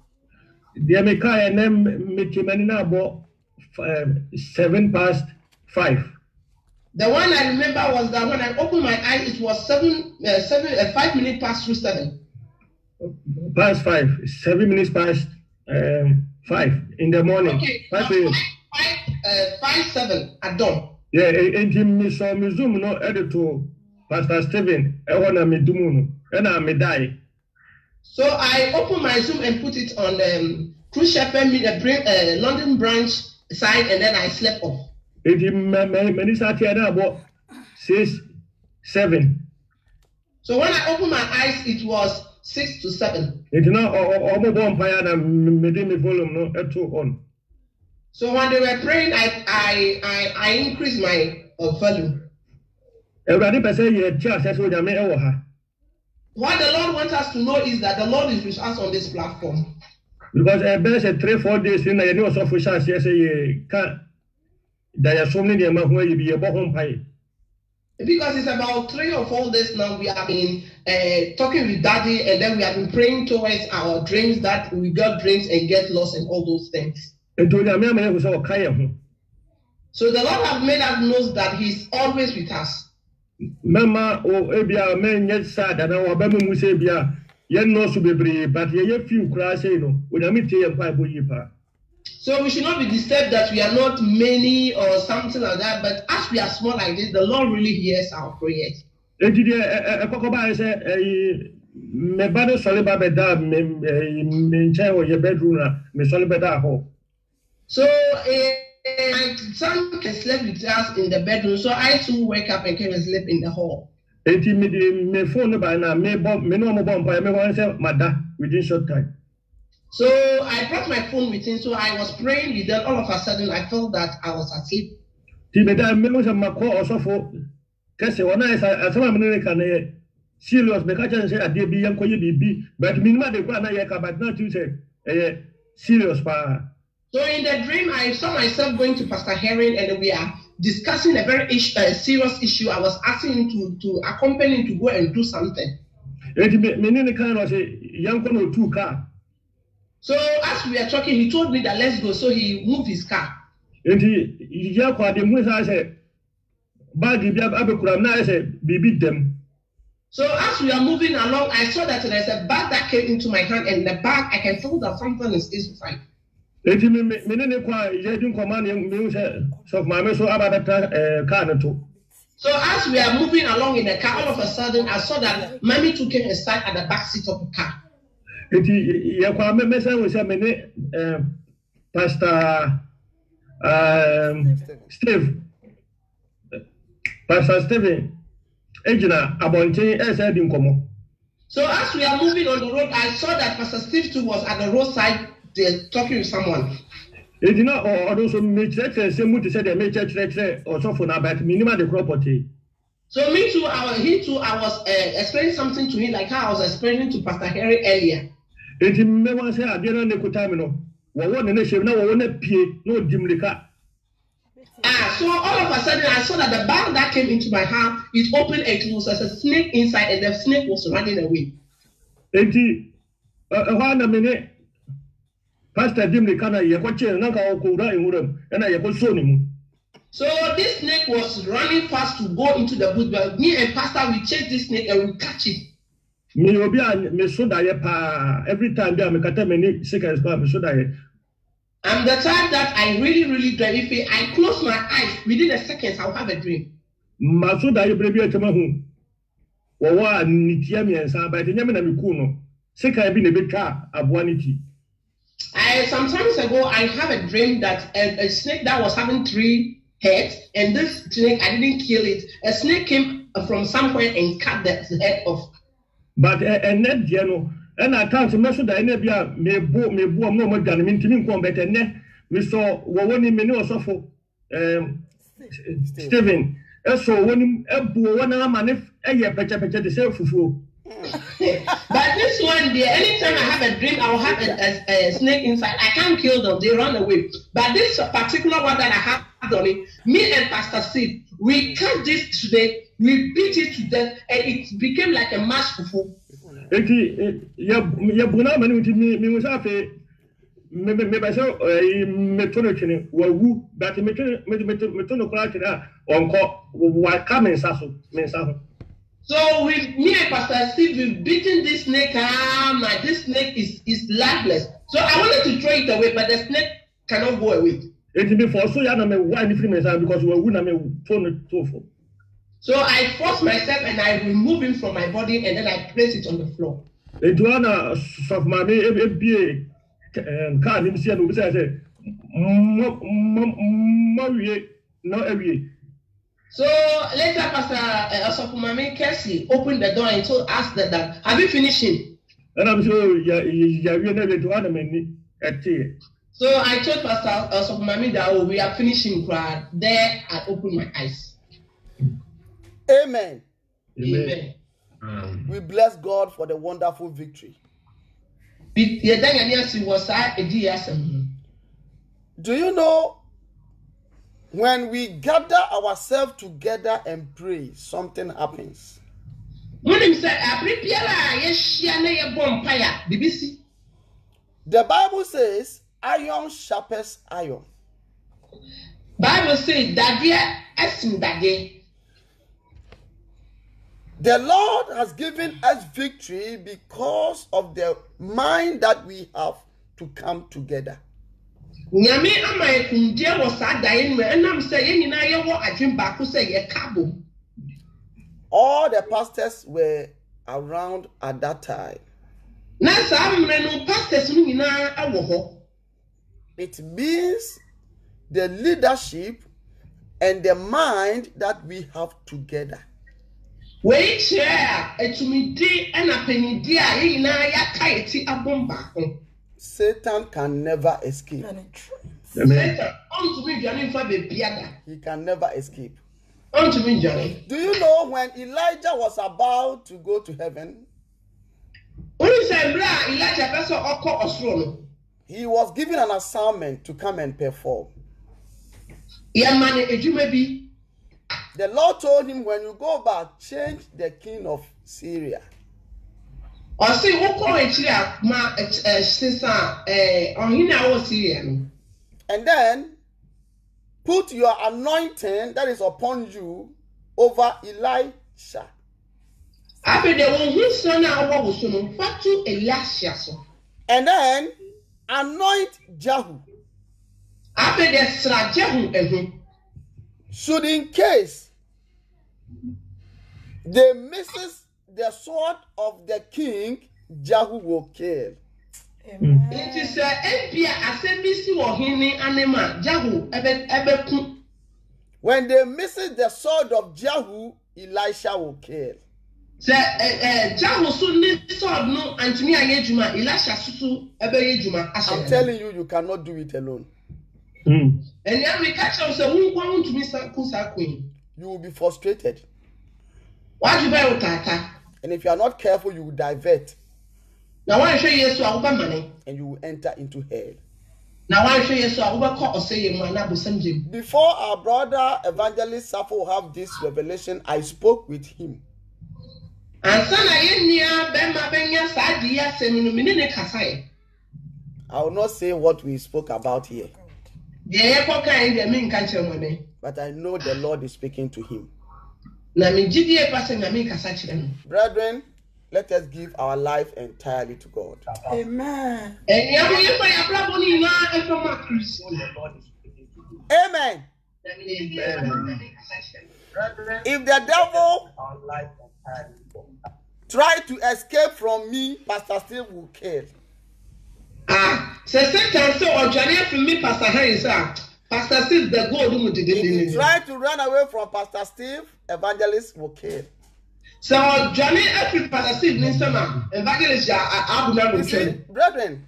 Speaker 2: The 5:07.
Speaker 6: The one I remember was that when I opened my eyes, it was 5 minutes past 7.
Speaker 2: Past 5, 7 minutes past 5 in the morning.
Speaker 6: Okay, 5:07 at dawn.
Speaker 2: Yeah, and him saw me zoom no editor. Pastor Stephen, I want to meet Dumuno, and I may die.
Speaker 6: So I opened my Zoom and put it on the Cruise Shepherd London branch side, and then I slept off.
Speaker 2: It many Saturday about 6, 7.
Speaker 6: So when I opened my eyes, it was 6 to 7.
Speaker 2: It's not all vampire and me volume no at all on.
Speaker 6: So when they were praying, I increased my volume.
Speaker 2: What the
Speaker 6: Lord wants us to know is that the Lord is with us on this platform.
Speaker 2: Because I best 3-4 days in the news of Fushas, yes, there are so many where you be a home pie.
Speaker 6: Because it's about 3 or 4 days now, we have been talking with Daddy, and then we have been praying towards our dreams that we got dreams and get lost and all those things. So the Lord has made us know that He's always with us.
Speaker 2: Mama ebia men yet sad and our baby musebia yen no so bebre but ye few cry say no onyame tie yan Bible yipa.
Speaker 6: So we should not be disturbed that we are not many or something like that, but as we are small like this, the Lord really hears our prayers.
Speaker 2: Enti de ekokoba say me bado sole ba beda me nche wo ye bedroom na me sole beda ho.
Speaker 6: So my son can sleep with us in the bedroom, so I too wake up and came and sleep in the hall.
Speaker 2: Me phone by now, me no more bomb, me want to say mada within short time.
Speaker 6: So I brought my phone with him, so I was praying with them. All of a sudden, I felt that I was asleep.
Speaker 2: Timida me was a mako also for Kese wana as some American serious because I say I did be young be but minimum de kwa na yeka but not you say serious pa.
Speaker 6: So in the dream, I saw myself going to Pastor Herring, and we are discussing a very serious issue. I was asking him to accompany him to go and do something. So as we are talking, he told me that let's go. So he moved his car. So as we are moving along, I saw that there's a bag that came into my hand, and the bag, I can feel that something is inside.
Speaker 2: Eti me ne kwa ye din command me say so my so abata car no to.
Speaker 6: So as we are moving along in the car, all of a sudden I saw that mommy took him a sat at the back seat of the car.
Speaker 2: Eti ye kwa me say we say me ne Pastor Steve. Pastor Stephen Ejina Abontin said in Komo.
Speaker 6: So as we are moving on the road, I saw that Pastor Steve too was at the roadside talking with someone.
Speaker 2: It did not also make church to say they made church or so for now, but minimum the property.
Speaker 6: So me too, I was explaining something to him like how I was explaining to Pastor Harry earlier.
Speaker 2: It may want to say I didn't know Kutamino. One nation now one pay no dimlika.
Speaker 6: So all of a sudden I saw that the bag that came into my hand is open and it was as a snake inside and the snake was running away.
Speaker 2: One minute. Pastor dimlika na ye kwache na ka okura enwuram na ye kosonimu.
Speaker 6: So this snake was running fast to go into the bush, but me and Pastor we chase this snake and we catch it.
Speaker 2: Me obi me so da ye pa every time me kata me seconds pa me so da ye.
Speaker 6: I'm the type that I really dream. If I close my eyes, within a second, I'll have a dream.
Speaker 2: Maso you baby at Mahu. Wawa Nitiami and San by the Yaman and Mikuno. Seka be a bit car, Abuaniti.
Speaker 6: Some times ago, I have a dream that a snake that was having 3 heads, and this snake, I didn't kill it. A snake came from somewhere and cut the head off.
Speaker 2: But a net, you know. And I can't imagine that any me bo no more than me combat and net we saw one minute or so for Stephen. So when one man if a picture the self fufu.
Speaker 6: But this one there, anytime I have a dream, I will have a snake inside. I can't kill them, they run away. But this particular one that I have on it, me and Pastor Steve, we cut this today, we beat it to death, and it became like a mash fufu.
Speaker 2: Ya buna mani me musafe me ba so me tono chene wa wu but me tono kula chene onko wa ka me nsaso.
Speaker 6: So me and Pastor Steve, we've beaten this snake. This snake is lifeless. So I wanted to throw it away, but the snake cannot go away.
Speaker 2: It be for so ya na me why different because we na me tono tofo.
Speaker 6: So I force myself and I remove him from my body and then I place it on the floor.
Speaker 2: Eduana of my MBA can't even see and we say, no every.
Speaker 6: So later, Pastor Osofumami Kessie opened the door and told us that have you finished him?
Speaker 2: And I'm sure you never to animate at tea.
Speaker 6: So I told Pastor Osofumami that we are finishing. There I opened my eyes.
Speaker 3: Amen.
Speaker 6: Amen.
Speaker 3: We bless God for the wonderful victory.
Speaker 6: Do you
Speaker 3: know when we gather ourselves together and pray, something happens? The Bible says, iron sharpens iron.
Speaker 6: Bible says that
Speaker 3: the Lord has given us victory because of the mind that we have to come together. All the pastors were around at that time. It means the leadership and the mind that we have together. Satan can never escape. He can never escape. Do you know when Elijah was about to go to heaven, he was given an assignment to come and perform. The Lord told him, when you go back, change the king of Syria. And then put your anointing that is upon you over Elisha. And then anoint Jehu.
Speaker 6: After the strategy,
Speaker 3: should in case they misses the sword of the king, Jehu will kill.
Speaker 6: it is Empia Asembisi or Hini Anima, Jehu, Ebe.
Speaker 3: When they misses the sword of Jehu, Elisha will kill.
Speaker 6: Jehu soon sword no Antony Ayejuma, Elisha Susu, Ebe Yejuma.
Speaker 3: I'm telling you, you cannot do it alone.
Speaker 6: And then we catch us who want to be Kusa Queen.
Speaker 3: You will be frustrated.
Speaker 6: What you buy Tata?
Speaker 3: And if you are not careful, you will divert.
Speaker 6: Now why show you so money?
Speaker 3: And you will enter into hell.
Speaker 6: Now why show you so call or say you
Speaker 3: before our brother Evangelist Sappho will have this revelation, I spoke with him.
Speaker 6: And son I
Speaker 3: will not say what we spoke about here. But I know the Lord is speaking to him. Brethren, let us give our life entirely to God.
Speaker 4: Amen.
Speaker 3: Amen. If the devil try to escape from me, Pastor Steve will kill.
Speaker 6: Pastor Steve, the gold.
Speaker 3: If you try to run away from Pastor Steve, Evangelist will kill.
Speaker 6: So Johnny, every Pastor Steve means Evangelist,
Speaker 3: brethren,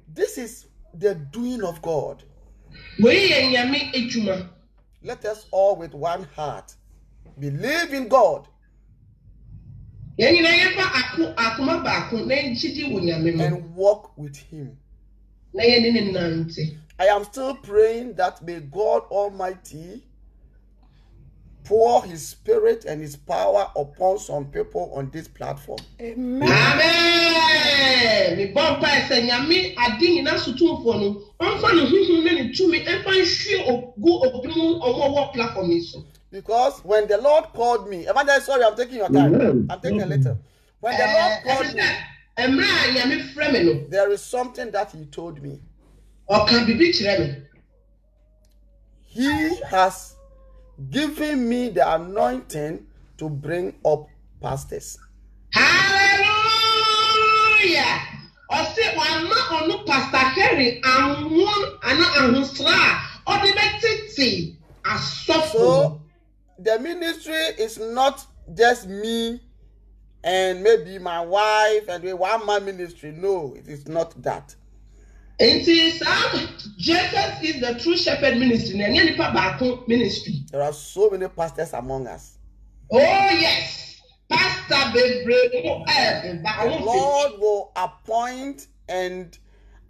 Speaker 3: this is the doing of God. Let us all with one heart believe in God and walk with Him. I am still praying that may God Almighty pour His Spirit and His power upon some people on this platform.
Speaker 4: Amen.
Speaker 3: Because when the Lord called me, Evangelist, sorry, I'm taking your time. I'm taking a little. When the Lord called me, there is something that He told me. He has given me the anointing to bring up pastors.
Speaker 6: Hallelujah! I say, one not Pastor Harry, and one and so
Speaker 3: the ministry is not just me and maybe my wife and one man ministry. No, it is not that.
Speaker 6: Jesus is the true shepherd ministry.
Speaker 3: There are so many pastors among us.
Speaker 6: Oh yes, Pastor. The
Speaker 3: Lord will appoint and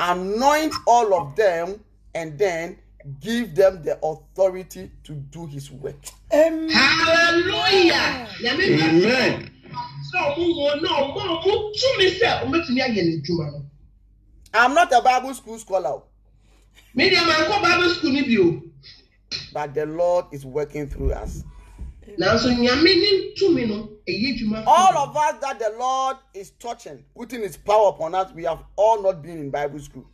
Speaker 3: anoint all of them, and then give them the authority to do His work.
Speaker 4: Amen.
Speaker 6: Hallelujah.
Speaker 2: Amen.
Speaker 3: I'm not a Bible school scholar, but the Lord is working through us. All of us that the Lord is touching, putting His power upon us, we have all not been in Bible school.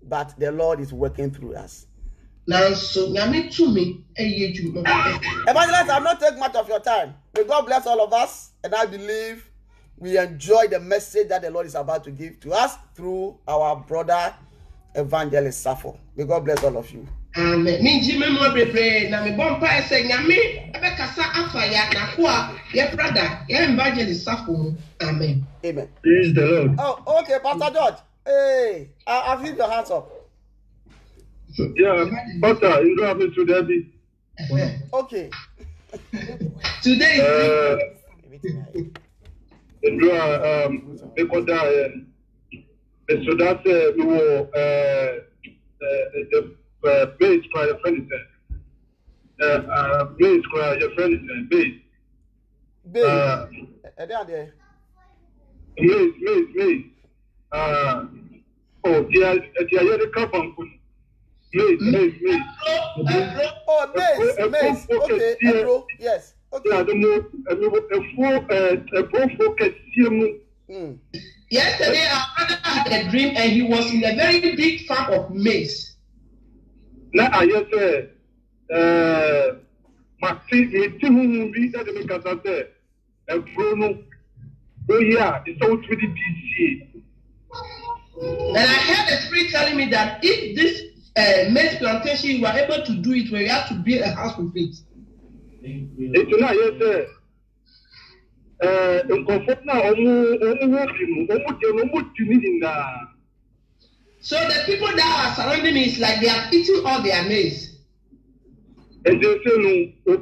Speaker 3: But the Lord is working through us. Evangelist, I'll not take much of your time. May God bless all of us, and I believe we enjoy the message that the Lord is about to give to us through our brother Evangelist Sappho. May God bless all of you.
Speaker 6: Amen. Amen.
Speaker 3: Amen.
Speaker 2: Praise the Lord.
Speaker 3: Oh, okay, Pastor George. Hey, I've hit your hands up.
Speaker 2: Yeah, Pastor, you don't have me to Debbie.
Speaker 3: Okay.
Speaker 6: Today
Speaker 2: so that's we will the base cry your friend is base cry your friend is base. Maze. Oh, yeah, the carbon. Maze.
Speaker 3: Oh, Maze. Okay, Ebro. Yes. Okay.
Speaker 2: Yeah, the more a full focus.
Speaker 6: Yesterday, our father had a dream and he was in a very big farm of maize.
Speaker 2: Now, I just say, Maxi, it's who we that make us say, a Bruno, oh yeah, it's all 3D DC.
Speaker 6: And I heard the spirit telling me that if this maize plantation, you are able to do it, where you have to build a house with it.
Speaker 2: It's not yes,
Speaker 6: so the people that are surrounding me is like they are eating all their maize.
Speaker 2: And they say no,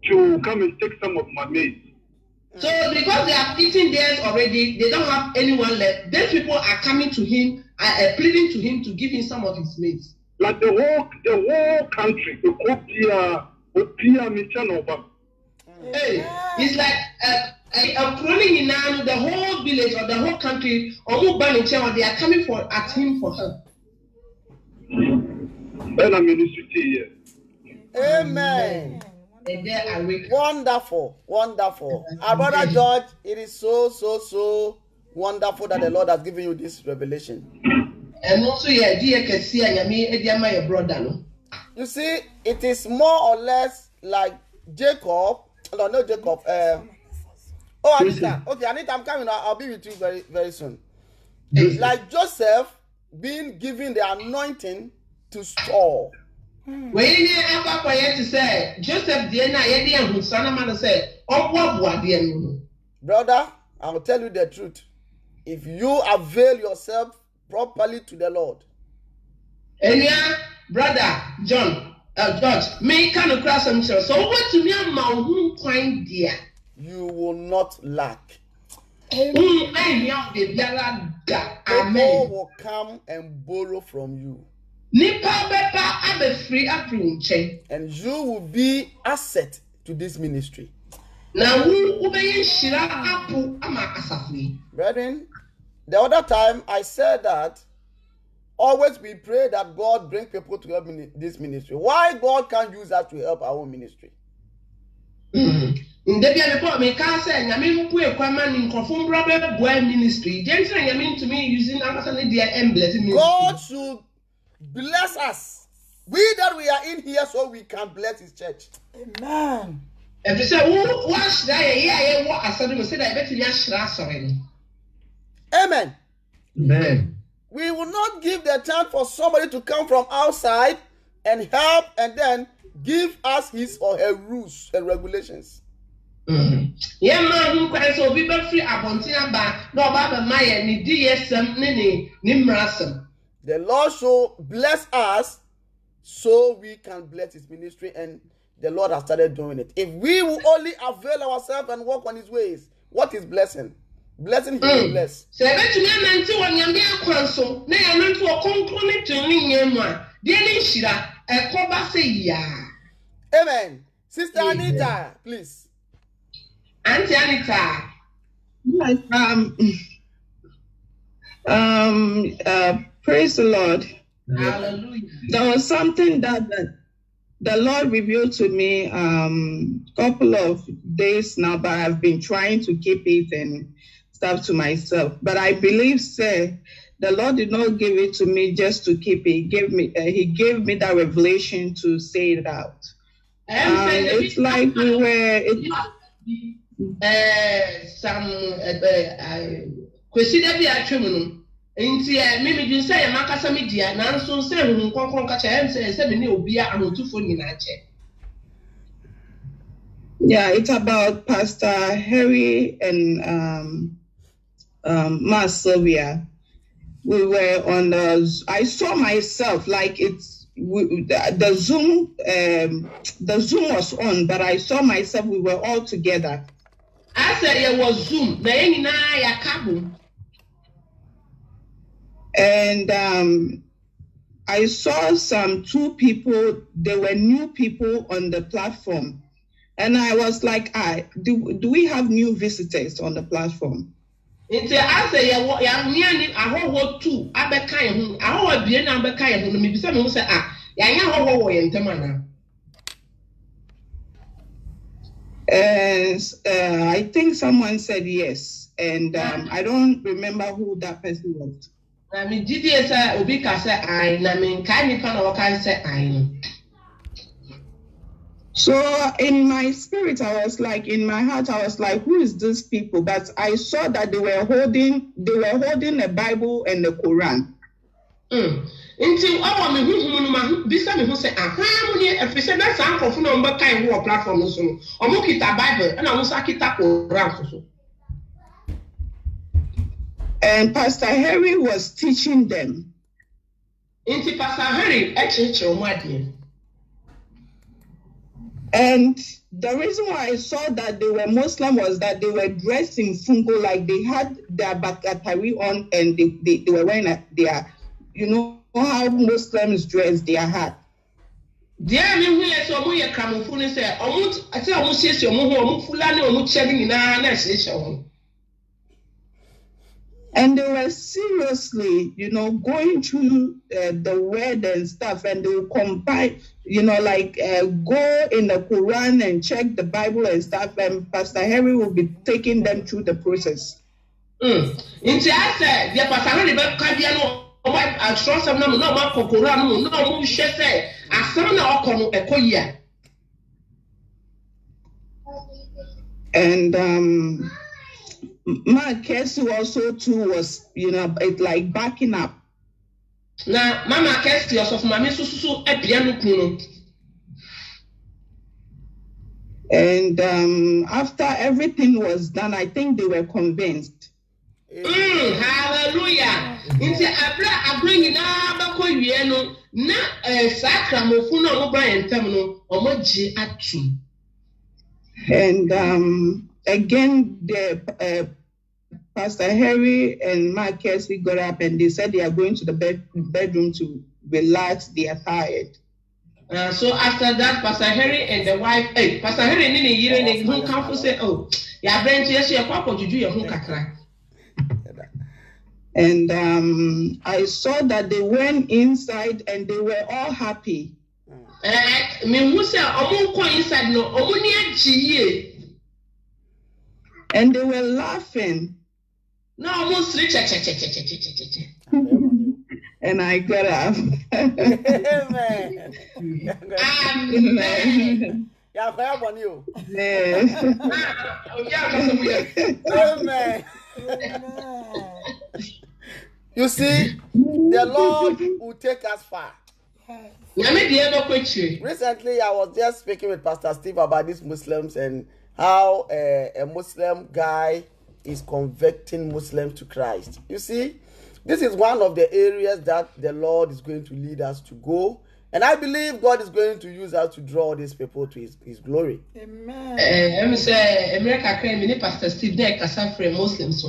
Speaker 2: to come and take some of my maize.
Speaker 6: So because they have eaten theirs already, they don't have anyone left. These people are coming to him, pleading to him to give him some of his maize.
Speaker 2: Like the whole country,
Speaker 6: Hey, it's like a crawling in the whole village or the whole country, or they are coming at him for help.
Speaker 3: Amen. Wonderful, wonderful. Our brother George, it is so wonderful that the Lord has given you this revelation.
Speaker 6: And also, you
Speaker 3: see, it is more or less like Jacob. No, not Jacob. Anita. Okay, Anita, I'm coming. I'll be with you very, very soon. Like Joseph being given the anointing to store.
Speaker 6: When you to say Joseph,
Speaker 3: brother, I will tell you the truth. If you avail yourself properly to the Lord,
Speaker 6: and yeah, brother John, George, me kind of cross some so what to me a dear.
Speaker 3: You will not lack.
Speaker 6: Amen.
Speaker 3: People will come and borrow from you. And you will be asset to this ministry. Brethren, the other time I said that always we pray that God bring people to help in this ministry. Why God can't use us to help our own ministry? God should bless us. We that we are in here so we can bless his church.
Speaker 4: Amen.
Speaker 3: Amen.
Speaker 2: Amen.
Speaker 3: We will not give the chance for somebody to come from outside and help and then give us his or her rules and regulations.
Speaker 6: The
Speaker 3: Lord should bless us so we can bless his ministry, and the Lord has started doing it. If we will only avail ourselves and walk on his ways, what is blessing? Blessing he will bless. Amen. Sister Anita, please.
Speaker 6: Auntie Anita.
Speaker 1: Yes, praise the Lord.
Speaker 6: Hallelujah.
Speaker 1: There was something that the Lord revealed to me couple of days now, but I've been trying to keep it and stuff to myself. But I believe, sir, the Lord did not give it to me just to keep it. He gave me that revelation to say it out. It's like we were. Yeah, it's about Pastor Harry and Ma Sylvia. We were on I saw myself like the Zoom was on, but I saw myself. We were all together.
Speaker 6: I said it was Zoom.
Speaker 1: And I saw two people. There were new people on the platform, and I was like, do we have new visitors on the platform?
Speaker 6: Into I say I two. I be kind I be na be kind no me be say me say
Speaker 1: I think someone said yes, and I don't remember who that person was.
Speaker 6: I mean, did you say Obika say I mean, can you say I?
Speaker 1: So in my spirit, I was like, in my heart, I was like, who is these people? But I saw that they were holding a Bible and the Quran.
Speaker 6: Until our me who bisa me who say if you say that's uncle for number kind who platform so or mukita Bible and I was akita Quran so.
Speaker 1: And Pastor Harry was teaching them.
Speaker 6: Until Pastor Harry actually.
Speaker 1: And the reason why I saw that they were Muslim was that they were dressed in fungo, like they had their bakatari on and they were wearing their, you know how Muslims dress their hat.
Speaker 6: Dear me, we are so we are coming for say, I say, almost yes, your move, Fulani, or chatting in our nation.
Speaker 1: And they were seriously, you know, going through the word and stuff, and they will combine, you know, like go in the Quran and check the Bible and stuff, and Pastor Harry will be taking them through the process.
Speaker 6: In I said, yeah, Pastor Harry, but Kadiano, I trust them, no, Quran, no, she said, I saw no a koya.
Speaker 1: And Mark Kessie also too was, you know, it like backing up.
Speaker 6: Now, Mama Kessie also from Mami Susu a piano kuno.
Speaker 1: And after everything was done, I think they were convinced.
Speaker 6: Hallelujah. Into Abra bringing Abako Yeno, na Sacramofuna O'Brien Terminal, or Moji Atu.
Speaker 1: And again, the Pastor Harry and Mark Kessie got up and they said they are going to the bedroom to relax. They are tired.
Speaker 6: So after that, Pastor Harry and the wife, Pastor Harry and the year and who come to say, oh, yeah, Ben, yes, you're going to do your home kakra.
Speaker 1: And I saw that they went inside and they were all happy.
Speaker 6: Me who say, oh, inside no, oh,
Speaker 1: and they were laughing.
Speaker 6: No, almost
Speaker 1: and I got up.
Speaker 3: Amen.
Speaker 6: Amen.
Speaker 3: Yeah, I want you.
Speaker 1: Amen.
Speaker 3: You see, the Lord will take us far. Recently, I was just speaking with Pastor Steve about these Muslims and how a Muslim guy is converting Muslims to Christ. You see, this is one of the areas that the Lord is going to lead us to go. And I believe God is going to use us to draw these people to his glory.
Speaker 6: Amen. I'm say America claim Pastor Steve there kasa for Muslims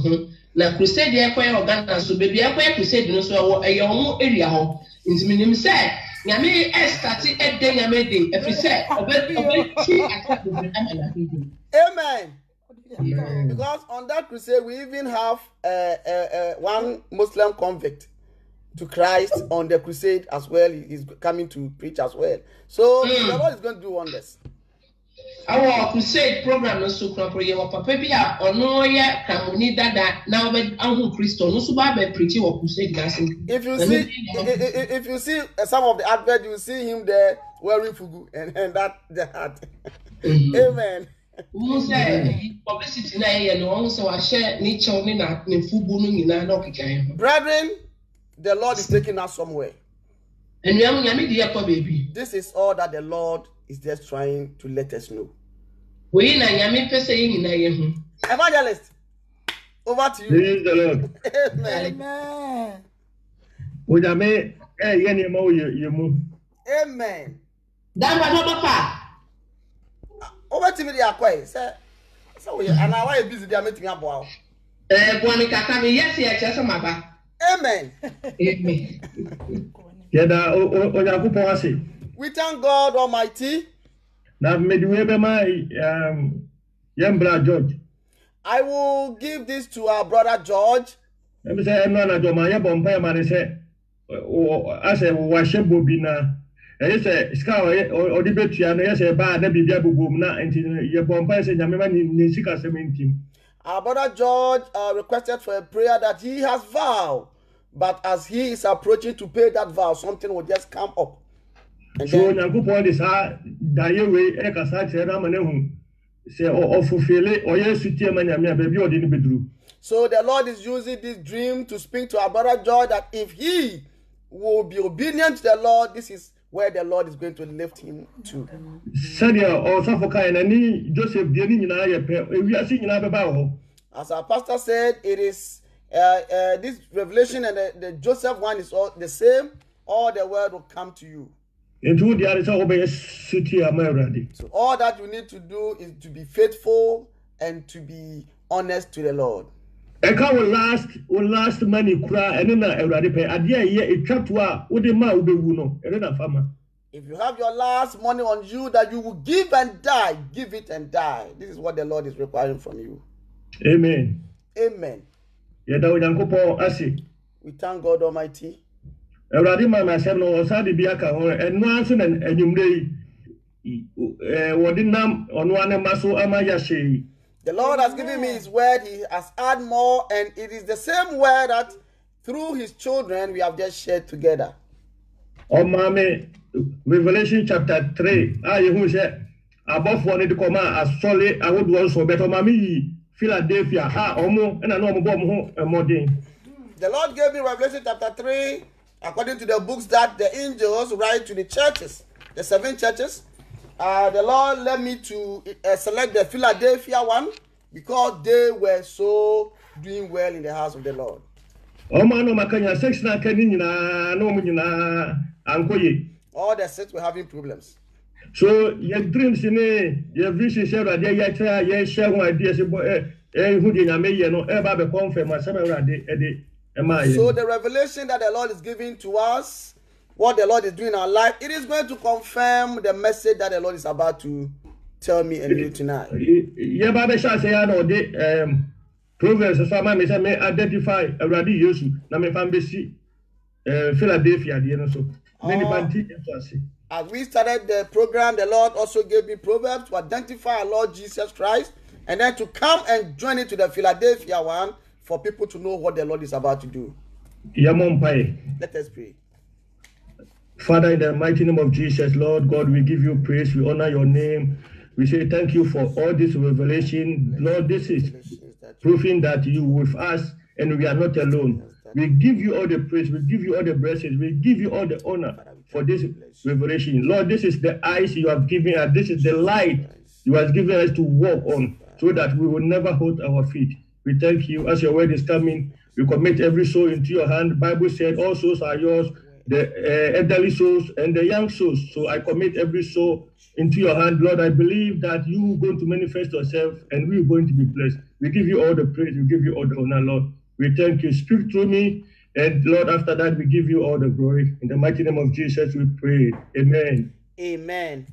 Speaker 6: na crusade e koy organ so baby e koy crusade no so e your area ho ntiminim say nyame e start e dey nyame dey every say
Speaker 3: Amen. Because on that crusade we even have one Muslim convict to Christ on the crusade as well. He's coming to preach as well. So the Lord is going to do wonders.
Speaker 6: Our crusade program no so kra proye wa papa bi a ono ye kramoni dada na obe ahu Kristo no so ba be preach wa crusade dancing.
Speaker 3: If you see some of the advert, you see him there wearing fugu and that the heart. Amen.
Speaker 6: Publicity na ye no on so wa share ni chow ni na ni fugu no nyina na okikan.
Speaker 3: Brethren, the Lord is taking us somewhere. This is all that the Lord is just trying to let us know. Evangelist, over to you.
Speaker 2: Praise the Lord.
Speaker 3: Amen. Amen. Over to me, they are quiet. So, and I want to busy. They are making up. Wow. Amen. We thank God Almighty.
Speaker 2: George.
Speaker 3: I will give this to our brother George.
Speaker 2: ɛyɛ sɛ sika ɔde betua no ɛyɛ sɛ ba na bibia bobom na enti yɛ bompa sɛ nyame ma ne sika sɛm ntim.
Speaker 3: Our brother George requested for a prayer that he has vowed, but as he is approaching to pay that vow, something will just come up. And
Speaker 2: so nyankopɔn de saa daye we ɛkasa kyerɛ na ma ne hu sɛ ɔfofele ɔyɛ sutie ma nyame a baabi ɔde ne beduru.
Speaker 3: So the Lord is using this dream to speak to our brother George that if he will be obedient to the Lord, this is where the Lord is going to lift him to. As our pastor said, it is this revelation and the Joseph one is all the same. All the word will come to you. So all that you need to do is to be faithful and to be honest to the Lord.
Speaker 2: Eka will last money kura ene na Awurade pe ade aye etwa to a wo de ma wo bewu no ene na fama.
Speaker 3: If you have your last money on you that you will give and die, give it and die. This is what the Lord is requiring from you.
Speaker 2: Amen.
Speaker 3: Amen.
Speaker 2: Yeda Onyankopɔn ase.
Speaker 3: We thank God Almighty.
Speaker 2: Awurade ma masem no osade bi aka ho eno anso na enyumre yi wodi nam ono ane maso ama ya hye.
Speaker 3: The Lord has given me his word, he has added more, and it is the same word that through his children we have just shared together.
Speaker 2: Oh, Mame, Revelation chapter 3. You say, above one to come as solid, I would also better Mami, Philadelphia, Omo, and I know more thing.
Speaker 3: The Lord gave me Revelation chapter 3, according to the books that the angels write to the churches, the 7 churches. The Lord led me to select the Philadelphia one because they were so doing well in the house of the Lord.
Speaker 2: All
Speaker 3: the 6 were having problems.
Speaker 2: So your dreams in your vision share that you share one idea. So
Speaker 3: the revelation that the Lord is giving to us, what the Lord is doing in our life, it is going to confirm the message that the Lord is about to tell me and you tonight.
Speaker 2: Proverbs so ma me say me identify Awurade Yesu na me fam besi Philadelphia de no so many banti ase.
Speaker 3: As we started the program, the Lord also gave me Proverbs to identify our Lord Jesus Christ and then to come and join it to the Philadelphia one for people to know what the Lord is about to do. Let us pray.
Speaker 2: Father, in the mighty name of Jesus, Lord God, we give you praise, we honor your name. We say thank you for all this revelation. Lord, this is proving that you with us and we are not alone. We give you all the praise, we give you all the blessings, we give you all the honor for this revelation. Lord, this is the eyes you have given us, this is the light you have given us to walk on so that we will never hold our feet. We thank you as your word is coming. We commit every soul into your hand. The Bible said all souls are yours, the elderly souls and the young souls. So I commit every soul into your hand, Lord. I believe that you are going to manifest yourself and we are going to be blessed. We give you all the praise, we give you all the honor, Lord. We thank you. Speak through me, and Lord, after that, we give you all the glory. In the mighty name of Jesus, we pray. Amen.
Speaker 3: Amen.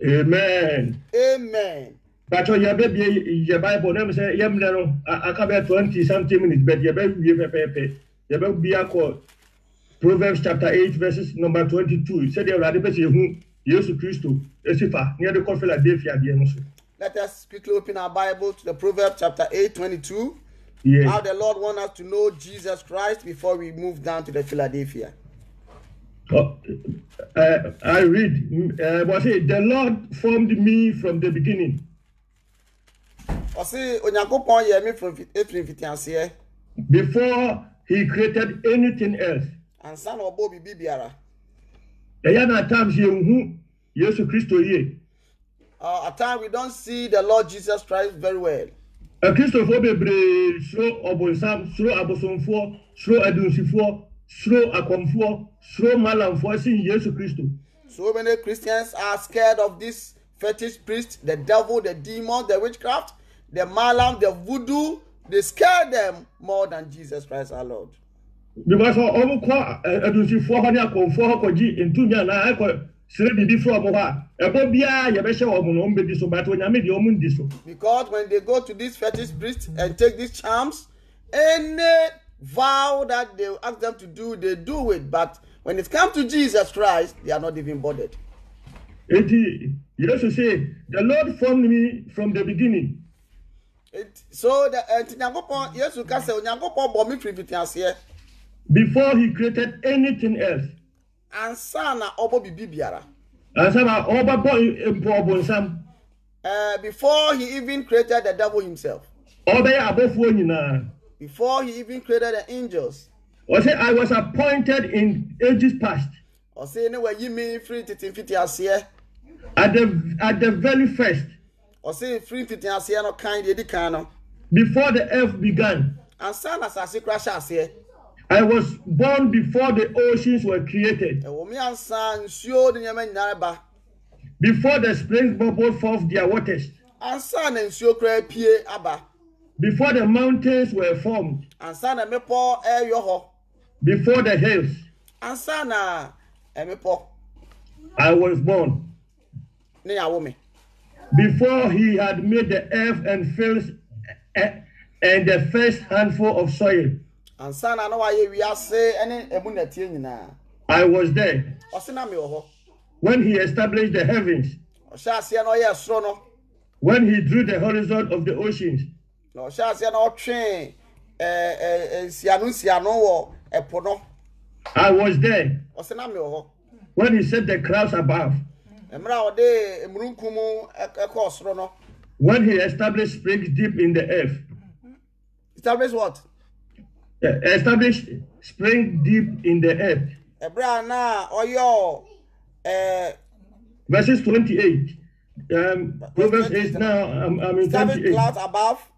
Speaker 2: Amen.
Speaker 3: Amen.
Speaker 2: But your baby, your Bible, never say, I come here 20 something minutes, but your baby, be a call. Proverbs chapter 8, verses number 22. It said, Jesus Christ, near the Philadelphia.
Speaker 3: Let us quickly open our Bible to the Proverbs chapter 8, 22.
Speaker 2: Yes.
Speaker 3: How the Lord wants us to know Jesus Christ before we move down to the Philadelphia.
Speaker 2: I read, the Lord formed me from the beginning. Before he created anything else.
Speaker 3: And son of Bobby Bibiara.
Speaker 2: At times
Speaker 3: at times we don't see the Lord Jesus Christ very well.
Speaker 2: A Christopher Bebre, slow Obonsam, slow Abosonfo, slow Adunsifo, slow Akomfo, slow Malamfo, see Jesus Christ.
Speaker 3: So many Christians are scared of this fetish priest, the devil, the demon, the witchcraft, the malam, the voodoo. They scare them more than Jesus Christ our Lord.
Speaker 2: Because all Adunsifo, Honey, Akomfo, Koji, and Tunya, I call. Because
Speaker 3: when they go to this fetish priest and take these charms, any vow that they ask them to do, they do it. But When it comes to Jesus Christ, they are not even bothered.
Speaker 2: You also say, the Lord formed me from the beginning.
Speaker 3: So the Nyankopon Yesu ka say Nyankopon bo me frifitiase
Speaker 2: before he created anything else.
Speaker 3: Ansa na obo bibi biara.
Speaker 2: Ansa na oba bo mpobonsam.
Speaker 3: Before he even created the devil himself.
Speaker 2: Obe abofo nyina.
Speaker 3: Before he even created the angels.
Speaker 2: Or say I was appointed in ages past.
Speaker 3: Or say anyway you me free fitiase.
Speaker 2: At the very first.
Speaker 3: Or say free fitiase no kind edi kan no.
Speaker 2: Before the earth began.
Speaker 3: Ansa na sase crash ase.
Speaker 2: I was born before the oceans were created.
Speaker 3: Before
Speaker 2: the springs bubbled forth their waters. Before the mountains were formed. Before the hills. I was born. Before he had made the earth and fields and the first handful of soil. I was there when he established the heavens, when he drew the horizon of the oceans. I was there when he set the clouds above, when he established springs deep in the earth.
Speaker 3: Established what?
Speaker 2: Established spring deep in the earth. Verses 28. Proverbs 8 now. I'm in 28.
Speaker 3: Clouds above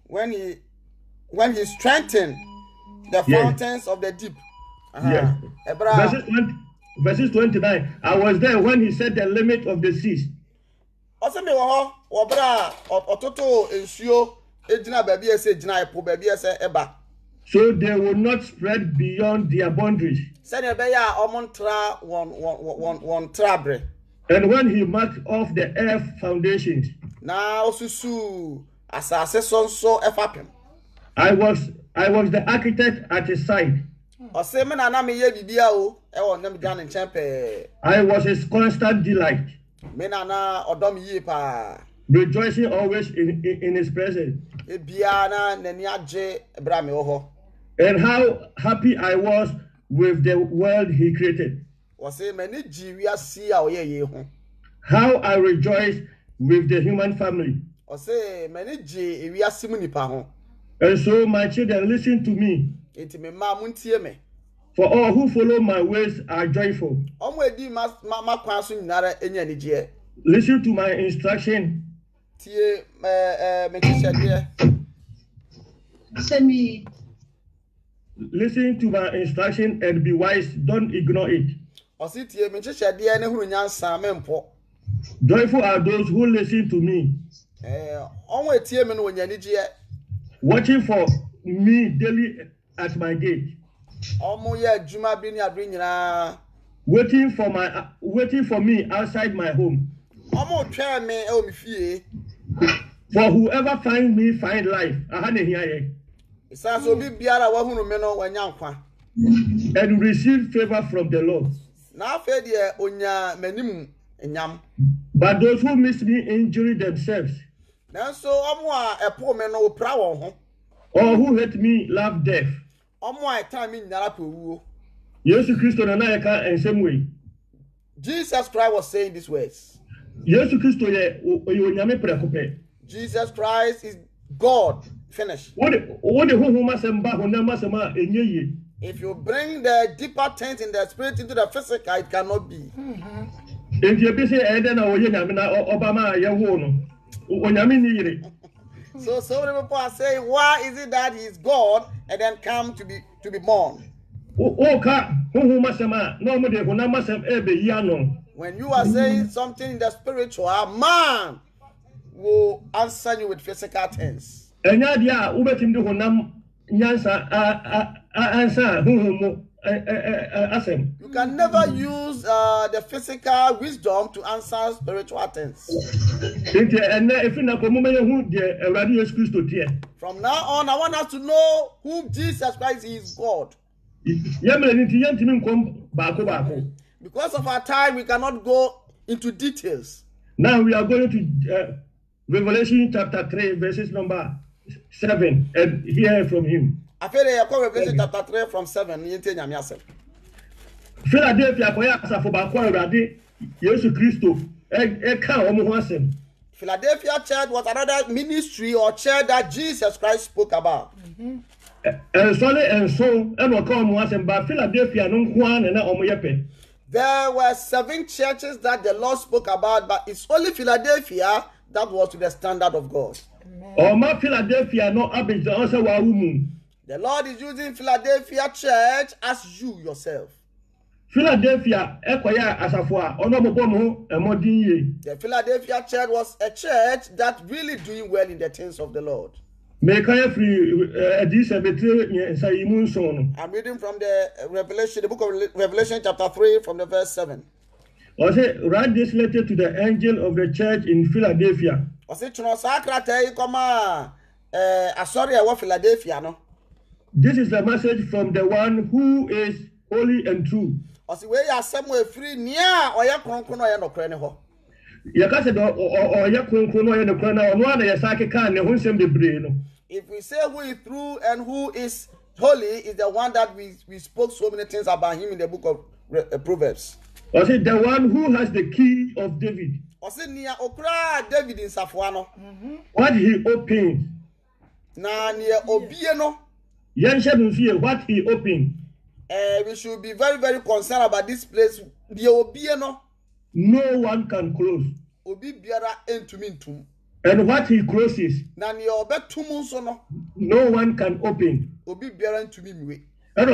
Speaker 3: when he strengthened the fountains of the deep.
Speaker 2: Yes. Verses 29. I was there when he set the limit of the seas. So they will not spread beyond their boundaries. And when he marked off the earth foundations, I was the architect at his side. I was his constant delight, rejoicing always in his presence. And how happy I was with the world he created. How I rejoiced with the human family. And so my children, listen to me. For all who follow my ways are joyful. Listen to my instruction. Listen to my instruction and be wise. Don't ignore it. Joyful are those who listen to me, watching for me daily at my gate, waiting for me outside my home. For whoever finds me find life. And receive favor from the Lord. But those who miss me injure themselves, or who hate me laugh death. Jesus Christ
Speaker 3: was saying these words. Jesus Christ is God. Finish. If you bring the deeper things in the spirit into the physical, it cannot be. So many people are saying, why is it that he is God and then come to be born? When you are saying something in the spiritual, man will answer you with physical things. You can never use the physical wisdom to answer spiritual things. From now on, I want us to know who Jesus Christ is, God. Because of our time, we cannot go into details.
Speaker 2: Now we are going to Revelation chapter 3, verses number 7, and hear from him.
Speaker 3: I feel like Revelation chapter 3 from 7.
Speaker 2: Philadelphia,
Speaker 3: Philadelphia church was another ministry or church that Jesus Christ spoke about.
Speaker 2: And so, Philadelphia,
Speaker 3: there were 7 churches that the Lord spoke about, but it's only Philadelphia that was to the standard of God. The Lord is using Philadelphia church as you yourself.
Speaker 2: Philadelphia,
Speaker 3: The Philadelphia church was a church that really doing well in the things of the Lord. I'm reading from the Revelation, the book of Revelation chapter 3 from the verse 7.
Speaker 2: Write this letter to the angel of the church in Philadelphia. This is the message from the one who is holy and true. If
Speaker 3: we say who is true and who is holy is the one that we spoke so many things about him in the book of Proverbs.
Speaker 2: Or say the one who has the key of David.
Speaker 3: Or say near Okra David in Safuano.
Speaker 2: What he opened.
Speaker 3: Na near Obieno.
Speaker 2: What he opened.
Speaker 3: We should be very, very concerned about this place. No
Speaker 2: one can close.
Speaker 3: And
Speaker 2: And what he closes, no one can open. And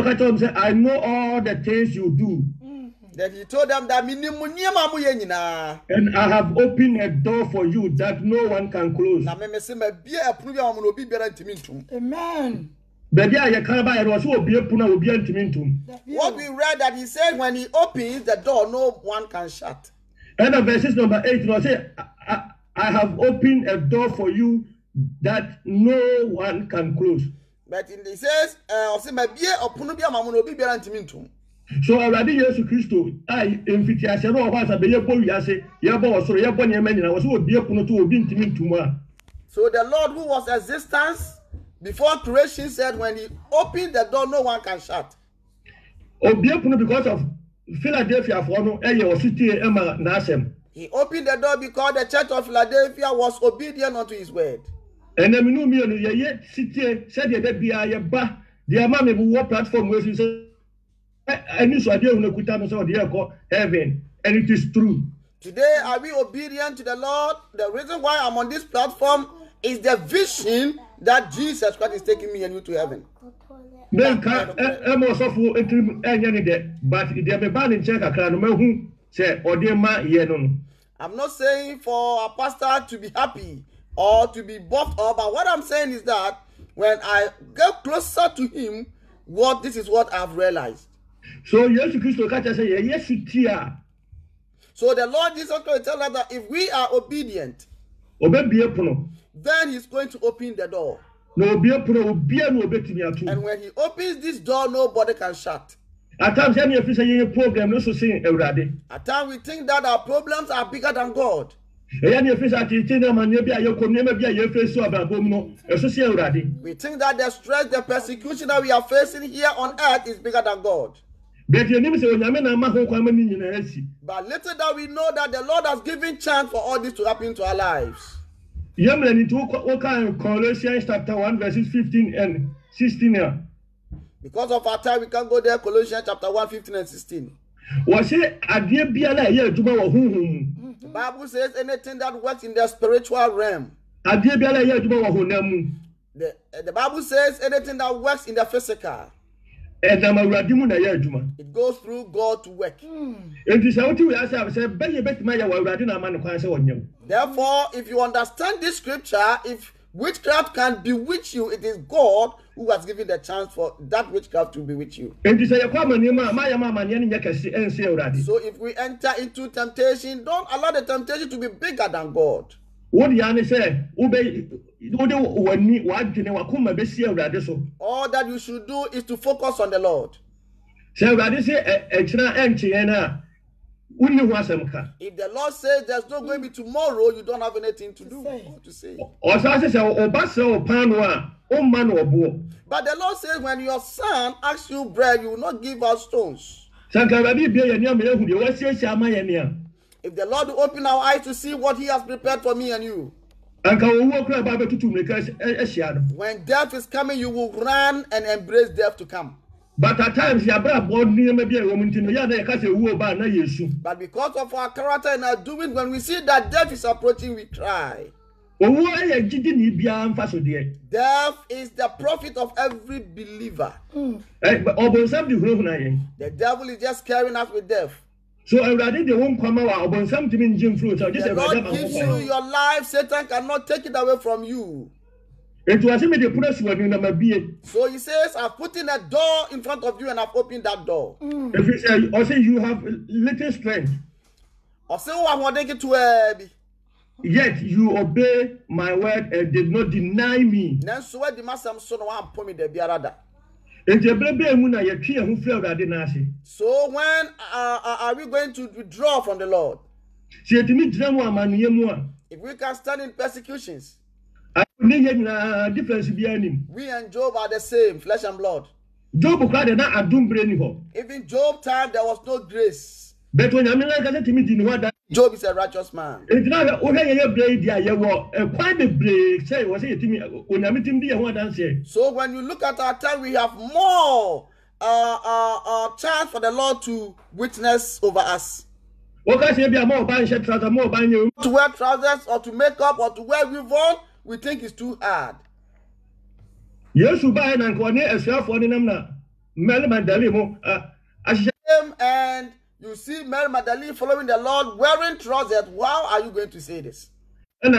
Speaker 2: I know all the things you do.
Speaker 3: Then he told them that
Speaker 2: and I have opened a door for you that no one can close.
Speaker 4: Amen.
Speaker 3: What we read that he said when he opens the door, no one can shut.
Speaker 2: And verses number 8, I have opened a door for you that no one can close.
Speaker 3: But it says,
Speaker 2: so already Jesus Christ, I invitation no was a be able yase, yabo so yabo nyemeni was so be puno to obi ntimi ntuma.
Speaker 3: So the Lord who was existence before creation said when he opened the door no one can shut.
Speaker 2: Obi puno because of Philadelphia for no eye was city ema nasem.
Speaker 3: He opened the door because the church of Philadelphia was obedient unto his word.
Speaker 2: And then no me no ye city said ye bia ye ba the ma me wo platform we say heaven, and it is true.
Speaker 3: Today, are we obedient to the Lord? The reason why I'm on this platform is the vision that Jesus Christ is taking me and you to heaven. I'm not saying for a pastor to be happy or to be buffed up, but what I'm saying is that when I get closer to him, this is what I've realized.
Speaker 2: So Jesus Christ say yes it.
Speaker 3: So the Lord Jesus Christ tell us that if we are obedient, then he's going to open the door. And when he opens this door, nobody can shut.
Speaker 2: At times we think
Speaker 3: that our problems are bigger than God. We think that the stress, the persecution that we are facing here on earth is bigger than God. But little that we know that the Lord has given chance for all this to happen to our lives.
Speaker 2: Colossians chapter 1 verses 15 and 16.
Speaker 3: Because of our time, we can't go there. Colossians chapter 1, 15 and 16.
Speaker 2: The
Speaker 3: Bible says anything that works in the spiritual realm. The Bible says anything that works in the physical. It goes through God to work. Therefore, if you understand this scripture, if witchcraft can bewitch you, it is God who has given the chance for that witchcraft to bewitch you. So if we enter into temptation, don't allow the temptation to be bigger than God. All that you should do is to focus on the Lord.
Speaker 2: So I say extra empty and if
Speaker 3: the Lord says there's not going to be tomorrow, you don't have anything to do. What to say?
Speaker 2: But
Speaker 3: the Lord says when your son asks you bread, you will not give out stones. If the Lord will open our eyes to see what he has prepared for me and you. When death is coming, you will run and embrace death to come.
Speaker 2: But at times, but
Speaker 3: because of our character and our doing, when we see that death is approaching, we cry. Death is the prophet of every believer. The devil is just scaring us with death.
Speaker 2: So the
Speaker 3: Lord gives you your life, Satan cannot take it away from you. So he says, I've put in a door in front of you and I've opened that door.
Speaker 2: If you say, you have little strength, yet you obey my word and did not deny me. So
Speaker 3: when are we going to withdraw from the Lord? If we can stand in persecutions, we and Job are the same, flesh and blood. Even Job time there was no grace. Job is a righteous man. So when you look at our time, we have more chance for the Lord to witness over us. To wear trousers or to make up or to wear ribbon, we think it's too hard. And you see Mary Magdalene following the Lord wearing trousers. How are you going to say this? You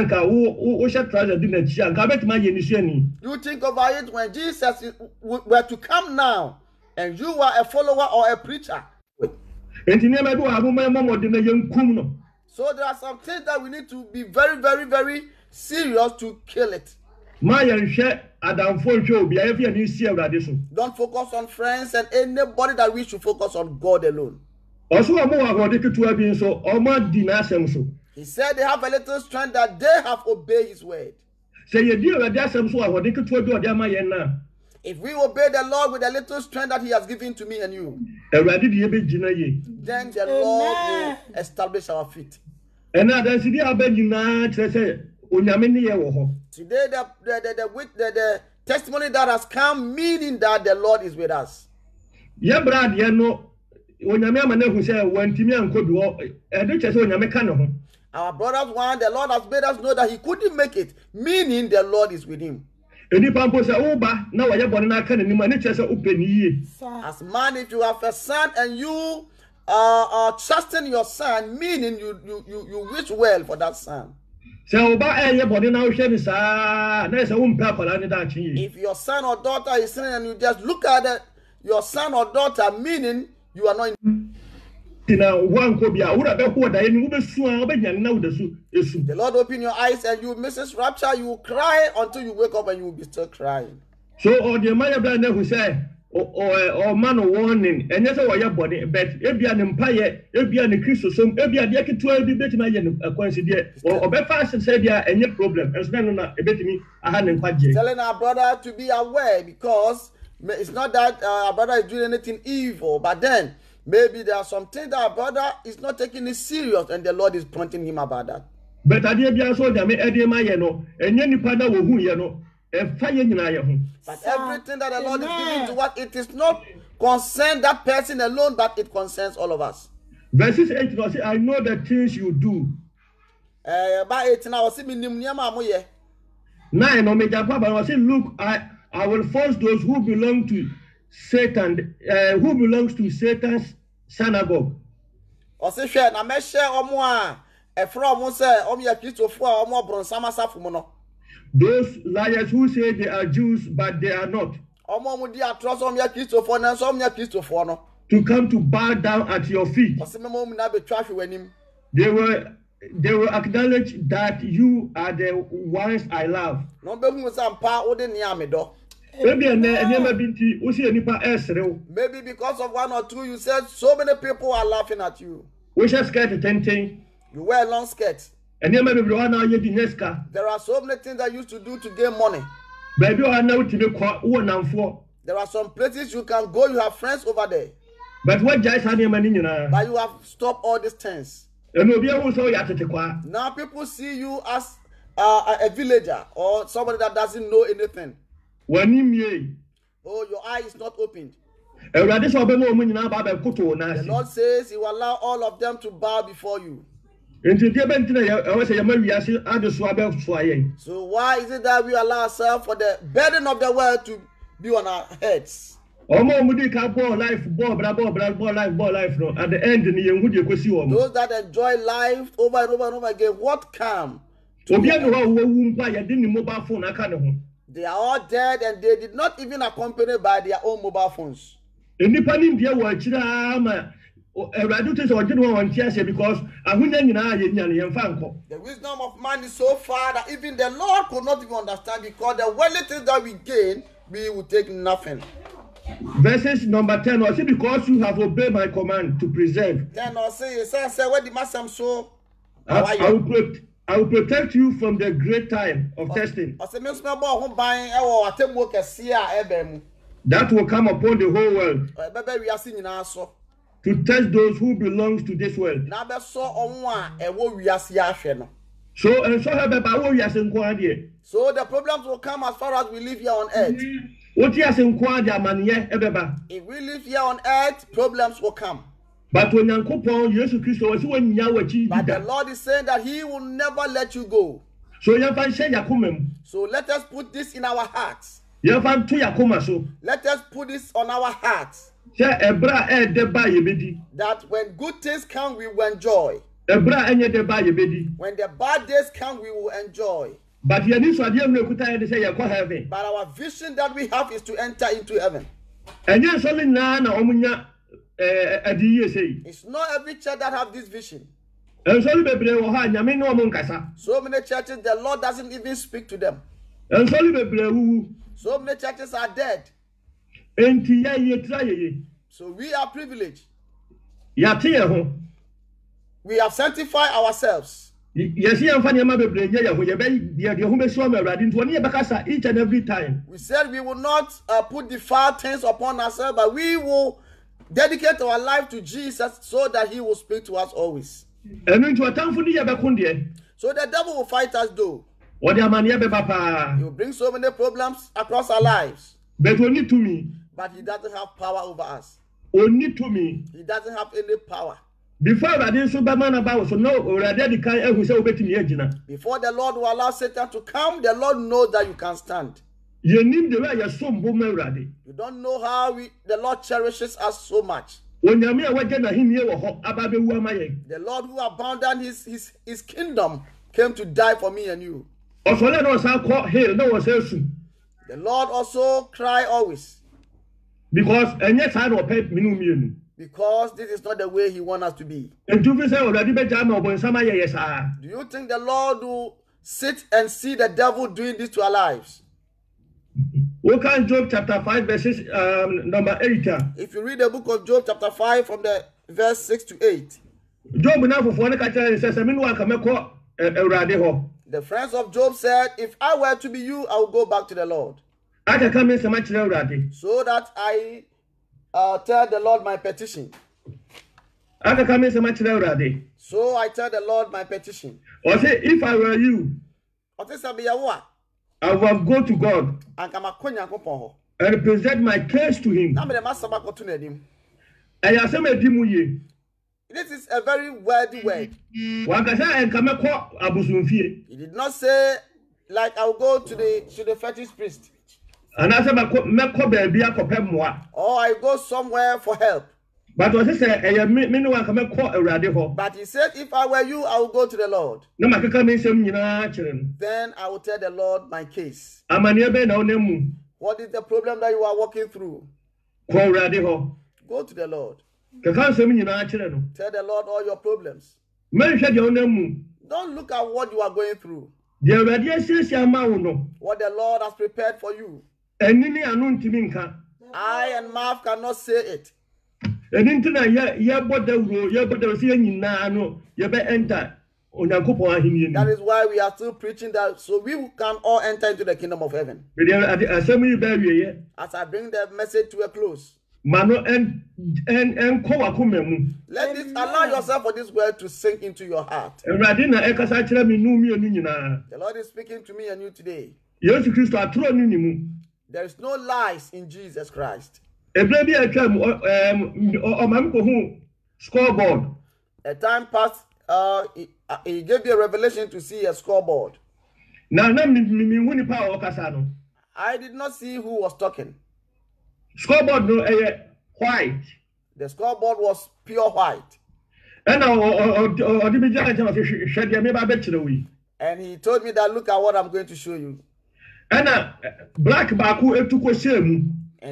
Speaker 3: think about it when Jesus were to come now and you are a follower or a preacher. So there are some things that we need to be very, very, very serious to kill it. Don't focus on friends and anybody, that we should focus on God alone. He said they have a little strength that they have obeyed his word. If we obey the Lord with a little strength that he has given to me and you, then the Lord will establish our feet. Today, the testimony that has come, meaning that the Lord is with us. Our brothers, one, the Lord has made us know that he couldn't make it, meaning the Lord is with him. As man, if you have a son and you are trusting your son, meaning you wish well for that son. If your son or daughter is sinning and you just look at it, your son or daughter, meaning you are not in. The Lord open your eyes and you miss his rapture, you will cry until you wake up and you will be still crying. So the man who said, or man of warning, and yes, or your body, but Ebian Empire, Ebian the Christus, Ebian the Akitua, be better my coincidence, or Befast said, yeah, any problem, as then a bit me a hand in Paget. Telling our brother to be aware, because it's not that our brother is doing anything evil, but then maybe there are some things that our brother is not taking it serious, and the Lord is pointing him about that. But I did be also the Eddie Mayeno, and any partner who you know. But everything that the Lord is giving to us, it is not concern that person alone, but it concerns all of us. Verses 8, I know the things you do. 9, look, I will force those who belong to Satan, who belongs to Satan's synagogue. Those liars who say they are Jews, but they are not. To come to bow down at your feet. They will acknowledge that you are the ones I love.
Speaker 2: Maybe a never been to Usi and Nipa Esrew.
Speaker 3: Maybe because of one or two, you said so many people are laughing at you.
Speaker 2: We shall skirt a tenting.
Speaker 3: You wear long skirts.
Speaker 2: And never be one hour yet in Nesca.
Speaker 3: There are so many things that you used to do to gain money.
Speaker 2: Baby, I know to be quite 1 and 4.
Speaker 3: There are some places you can go, you have friends over there.
Speaker 2: But what Jais had your money,
Speaker 3: But you have stopped all these things.
Speaker 2: And we'll be able to yet to qua.
Speaker 3: Now people see you as a villager or somebody that doesn't know anything.
Speaker 2: One
Speaker 3: Oh, your eye is not opened.
Speaker 2: a radish will be more money now about a kuto.
Speaker 3: The Lord says He will allow all of them to bow before you.
Speaker 2: Into the event, I was a Mary, I see other swabel swaying.
Speaker 3: So why is it that we allow ourselves for the burden of the world to be on our heads?
Speaker 2: Omo mudi ka ball life ball life no at the end ni yenhu de kwesi wo mo
Speaker 3: Those that enjoy life over and over and over again, what come?
Speaker 2: obi an ho wo mpa ya de ni mobile phone aka ne ho
Speaker 3: They are all dead and they did not even accompanied by their own mobile phones.
Speaker 2: enipa ni dia wo akira ma Eradu to so ogin won tiase because ahunya nyina ye nya ne yemfa nko.
Speaker 3: The wisdom of man is so far that even the Lord could not even understand, because the worldly things that we gain, we will take nothing.
Speaker 2: Verses number 10 or say because you have obeyed my command to preserve.
Speaker 3: 10 or say what the master so
Speaker 2: I will protect you from the great time of testing that will come upon the whole world to test those who belong to this world.
Speaker 3: So the problems will come as far as we live here on earth. If we live here on earth, problems will come.
Speaker 2: But the
Speaker 3: Lord is saying that He will never let you go. So let us put this in our hearts. Let us put this on our hearts. That when good things come, we will enjoy. When the bad days come, we will enjoy. But our vision that we have is to enter into heaven. It's not every church that have this vision. So many churches, the Lord doesn't even speak to them. So many churches are dead. So we are privileged. We have sanctified ourselves.
Speaker 2: Yes, each and every time.
Speaker 3: We said we will not put the foul things upon ourselves, but we will dedicate our life to Jesus so that He will speak to us always. So the devil will fight us though. He will bring so many problems across our lives. But he doesn't have power over us. He doesn't have any power.
Speaker 2: Before the
Speaker 3: Lord will allow Satan to come, the Lord knows that you can stand. You don't know how the Lord cherishes us so much. The Lord who abandoned his kingdom came to die for me and you. The Lord also cried always. Because this is not the way He wants us to be. Do you think the Lord will sit and see the devil doing this to our lives?
Speaker 2: Look at Job chapter 5 verses number 8.
Speaker 3: If you read the book of Job chapter 5 from the verse 6 to 8. The friends of Job said, if I were to be you, I will go back to the Lord. So that I tell the Lord my petition. So I tell the Lord my petition.
Speaker 2: Or say, if I were you, I will go to God and present my case to Him.
Speaker 3: This is a very wordy word. He did not say, like, I will go to the fetish priest. Or I go somewhere for help. But he said, if I were you, I will go to the Lord. Then I will tell the Lord my case. What is the problem that you are walking through? Go to the Lord. Tell the Lord all your problems. Don't look at what you are going through. What the Lord has prepared for you.
Speaker 2: Enini anu ntimi nka.
Speaker 3: Eye and mouth cannot say it.
Speaker 2: Enintina ye boda si nyina no ye be enter Onyankopon ahini ni.
Speaker 3: That is why we are still preaching that so we can all enter into the kingdom of heaven. As I bring the message to a close.
Speaker 2: Mano
Speaker 3: let this allow yourself for this word to sink into your heart. The Lord is speaking to me and you today. There is no lies in Jesus Christ.
Speaker 2: Scoreboard.
Speaker 3: A time passed, he gave you a revelation to see a scoreboard.
Speaker 2: I
Speaker 3: did not see who was talking.
Speaker 2: Scoreboard no white.
Speaker 3: The scoreboard was pure white.
Speaker 2: And
Speaker 3: he told me that look at what I'm going to show you.
Speaker 2: And black baku
Speaker 3: and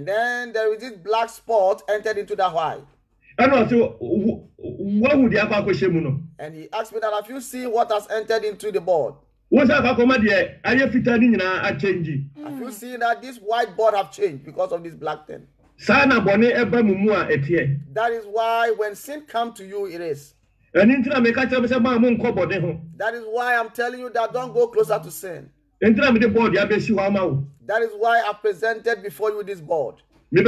Speaker 3: then there is this black spot entered into the white.
Speaker 2: And also what would the
Speaker 3: and he asked me that have you seen what has entered into the board?
Speaker 2: Have
Speaker 3: you seen that this white board have changed because of this black thing? That is why when sin comes to you, it is. That is why I'm telling you that don't go closer to sin. That is why I presented before you this board. I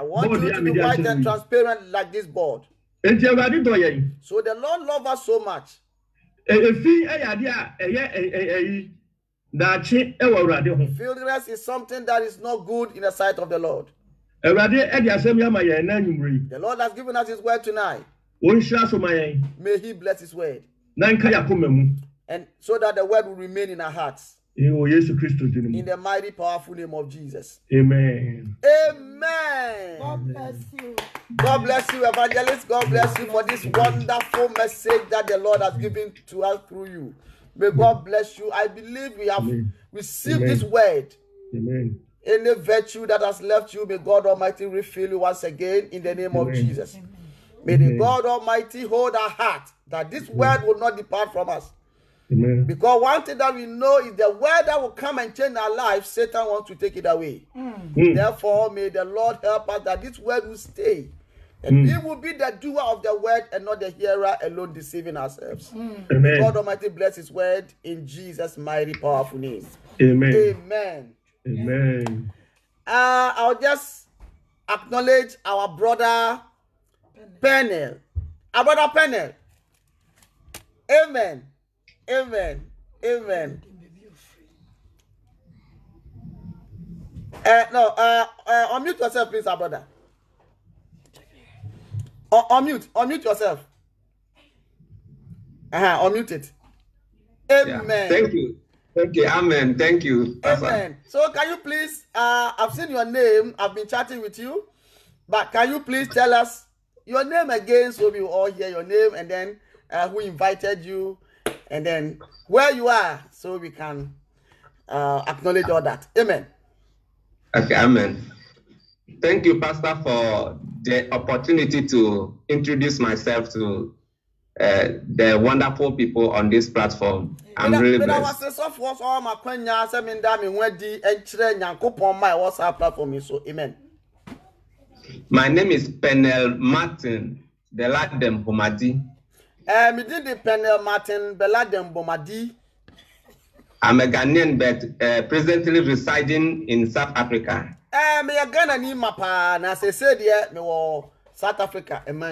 Speaker 3: want you to be white and transparent like this board. So the Lord loves us so much. Filthiness is something that is not good in the sight of the Lord. The Lord has given us His word tonight. May He bless His word. And so that the word will remain in our hearts. In the mighty, powerful name of Jesus.
Speaker 2: Amen.
Speaker 3: Amen.
Speaker 4: God bless you.
Speaker 3: God bless you, evangelist. God bless you for this wonderful message that the Lord has given to us through you. May God bless you. I believe we have received this word.
Speaker 2: Amen.
Speaker 3: Any virtue that has left you, may God Almighty refill you once again in the name of Jesus. Amen. May the God Almighty hold our heart that this word will not depart from us.
Speaker 2: Amen.
Speaker 3: Because one thing that we know is the word that will come and change our life, Satan wants to take it away. Therefore, may the Lord help us that this word will stay. And we will be the doer of the word and not the hearer alone deceiving ourselves.
Speaker 2: Amen.
Speaker 3: God Almighty bless His word in Jesus' mighty powerful name.
Speaker 2: Amen.
Speaker 3: Amen.
Speaker 2: Amen.
Speaker 3: I'll just acknowledge our brother Pennell. Our brother Pennell. Amen. Amen. Amen. Unmute yourself, please, our brother. Unmute yourself. Unmute it. Amen.
Speaker 7: Yeah. Thank you. Amen. Thank you.
Speaker 3: Amen. So can you please, I've seen your name. I've been chatting with you. But can you please tell us your name again so we will all hear your name and then who invited you and then where you are so we can acknowledge all that. Amen.
Speaker 7: Okay, amen. Thank you, Pastor, for the opportunity to introduce myself to the wonderful people on this platform. I'm really blessed.
Speaker 3: Amen.
Speaker 7: My name is Pennell Martin Beladem Bomadi.
Speaker 3: Me did the Pennell Martin Beladem Bomadi.
Speaker 7: I'm a Ghanaian, but presently residing in South Africa.
Speaker 3: Me a Ghana ni mapa na se said me wo South Africa
Speaker 7: and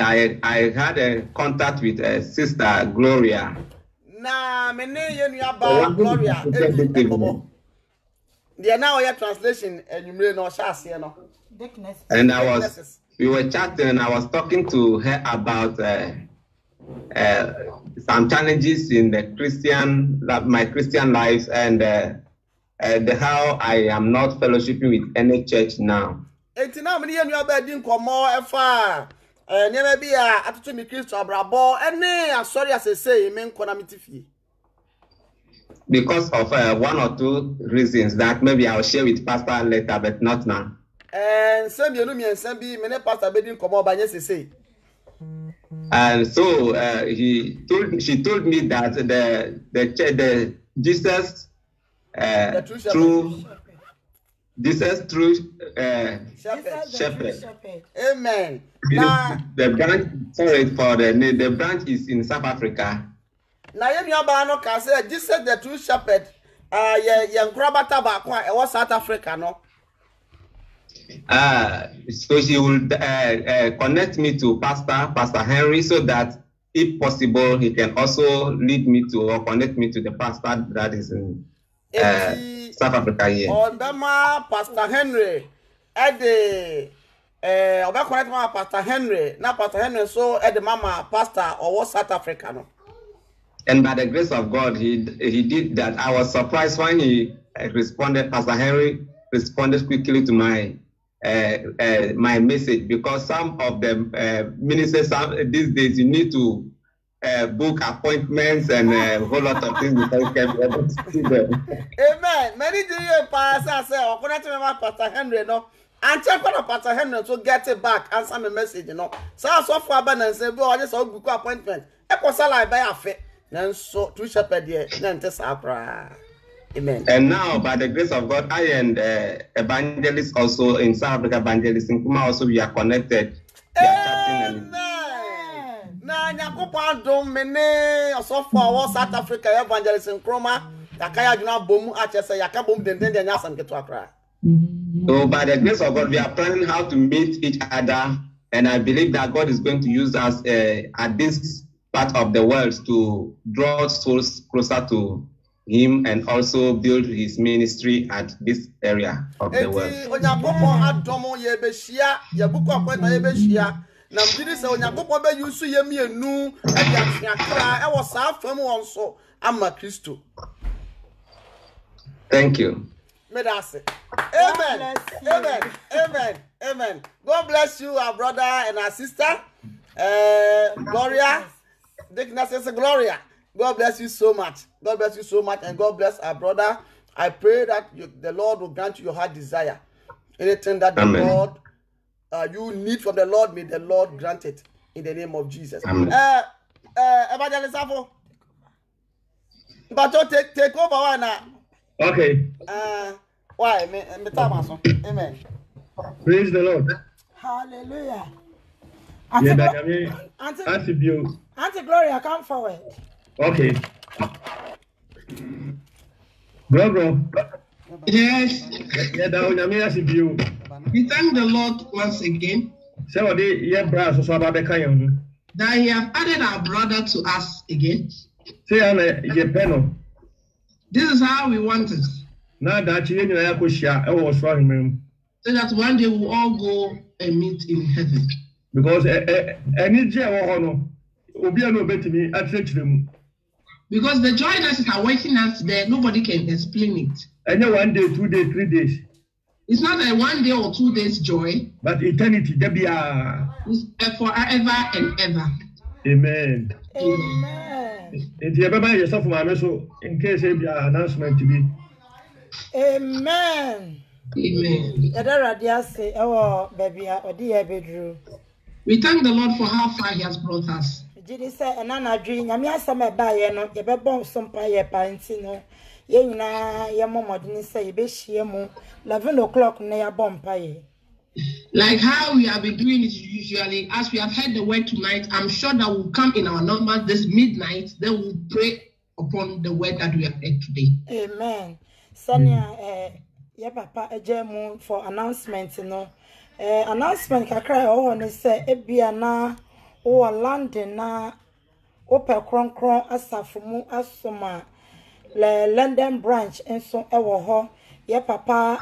Speaker 7: I had a contact with Sister Gloria.
Speaker 3: Na me ne ye nua ba Gloria there now your translation and you no share no.
Speaker 7: And we were chatting and I was talking to her about some challenges in my Christian life and how I am not fellowshipping with any church now. Because of one or two reasons that maybe I'll share with Pastor later, but not now. And so she told me that the Jesus through Jesus through shepherd.
Speaker 3: Amen.
Speaker 7: The branch, sorry for the name, the branch is in South Africa.
Speaker 3: Now you know can say Jesus the true shepherd. Yankrabata bakwa was South Africa, no?
Speaker 7: So she will connect me to Pastor Henry, so that if possible he can also lead me to or connect me to the pastor that is in South Africa here.
Speaker 3: Obama Pastor Henry at the Oba connect my Pastor Henry, now Pastor Henry so at the mama pastor or was South Africa, no?
Speaker 7: And by the grace of God, he did that. I was surprised when he responded. Pastor Henry responded quickly to my my message, because some of the ministers these days you need to book appointments and a whole lot of things before you can be able to see them.
Speaker 3: Amen. Many do you pastor say or connect me with Pastor Henry, no? And check on Pastor Henry to get it back, answer my message, you know. So far and say, "Boy, I just book appointment." E ko sala by afe. So true shepherd here, amen.
Speaker 7: And now, by the grace of God, I and evangelists also in South Africa, evangelists in Kuma also, we are connected.
Speaker 3: Amen. Now, Yakupa don't mene also for South Africa evangelists in Kuma. Yakaya do not boom at say Yakabum then Yasan get to Accra.
Speaker 7: So, by the grace of God, we are planning how to meet each other, and I believe that God is going to use us at this part of the world to draw souls closer to him and also build his ministry at this area of the world. Thank you.
Speaker 3: Amen. Amen. Amen. Amen. God bless you, our brother and our sister. Gloria. Dickness Gloria. God bless you so much. God bless you so much, and God bless our brother. I pray that the Lord will grant you your heart desire. Anything that the Lord you need from the Lord, may the Lord grant it in the name of Jesus. Evangelist Afo, but take over one now.
Speaker 2: Okay.
Speaker 3: Why? Amen.
Speaker 2: Praise the Lord.
Speaker 4: Hallelujah. Auntie Gloria, come forward.
Speaker 2: Okay. Bro.
Speaker 6: Yes. We thank the Lord once again
Speaker 2: that
Speaker 6: He have added our brother to us again. This is how we want it. So that one day we'll all go and meet in heaven.
Speaker 2: Because
Speaker 6: because the joyness is awaiting us there, nobody can explain it.
Speaker 2: And 1 day, 2 days, 3 days.
Speaker 6: It's not a 1 day or 2 days joy,
Speaker 2: but eternity.
Speaker 6: It's forever and ever.
Speaker 2: Amen.
Speaker 4: Amen.
Speaker 2: In case you have an announcement to be.
Speaker 4: Amen.
Speaker 6: We thank the Lord for how far He has brought us.
Speaker 4: Jidi say enana dwi nyame asama baaye no ye be bon so mpa ye panti no ye nyina ye momodini say ye be hie mu 11 o'clock na ya bon mpa ye.
Speaker 6: Like how we have been doing it usually, as we have heard the word tonight, I'm sure that will come in our numbers this midnight. Then we'll pray upon the word that we have heard today.
Speaker 4: Amen. Sanya ye papa ejemu for announcement no. Announcement kakra o ne say ebia na o London na ope kronkron asafumu asoma le London branch enso ewo ho ye papa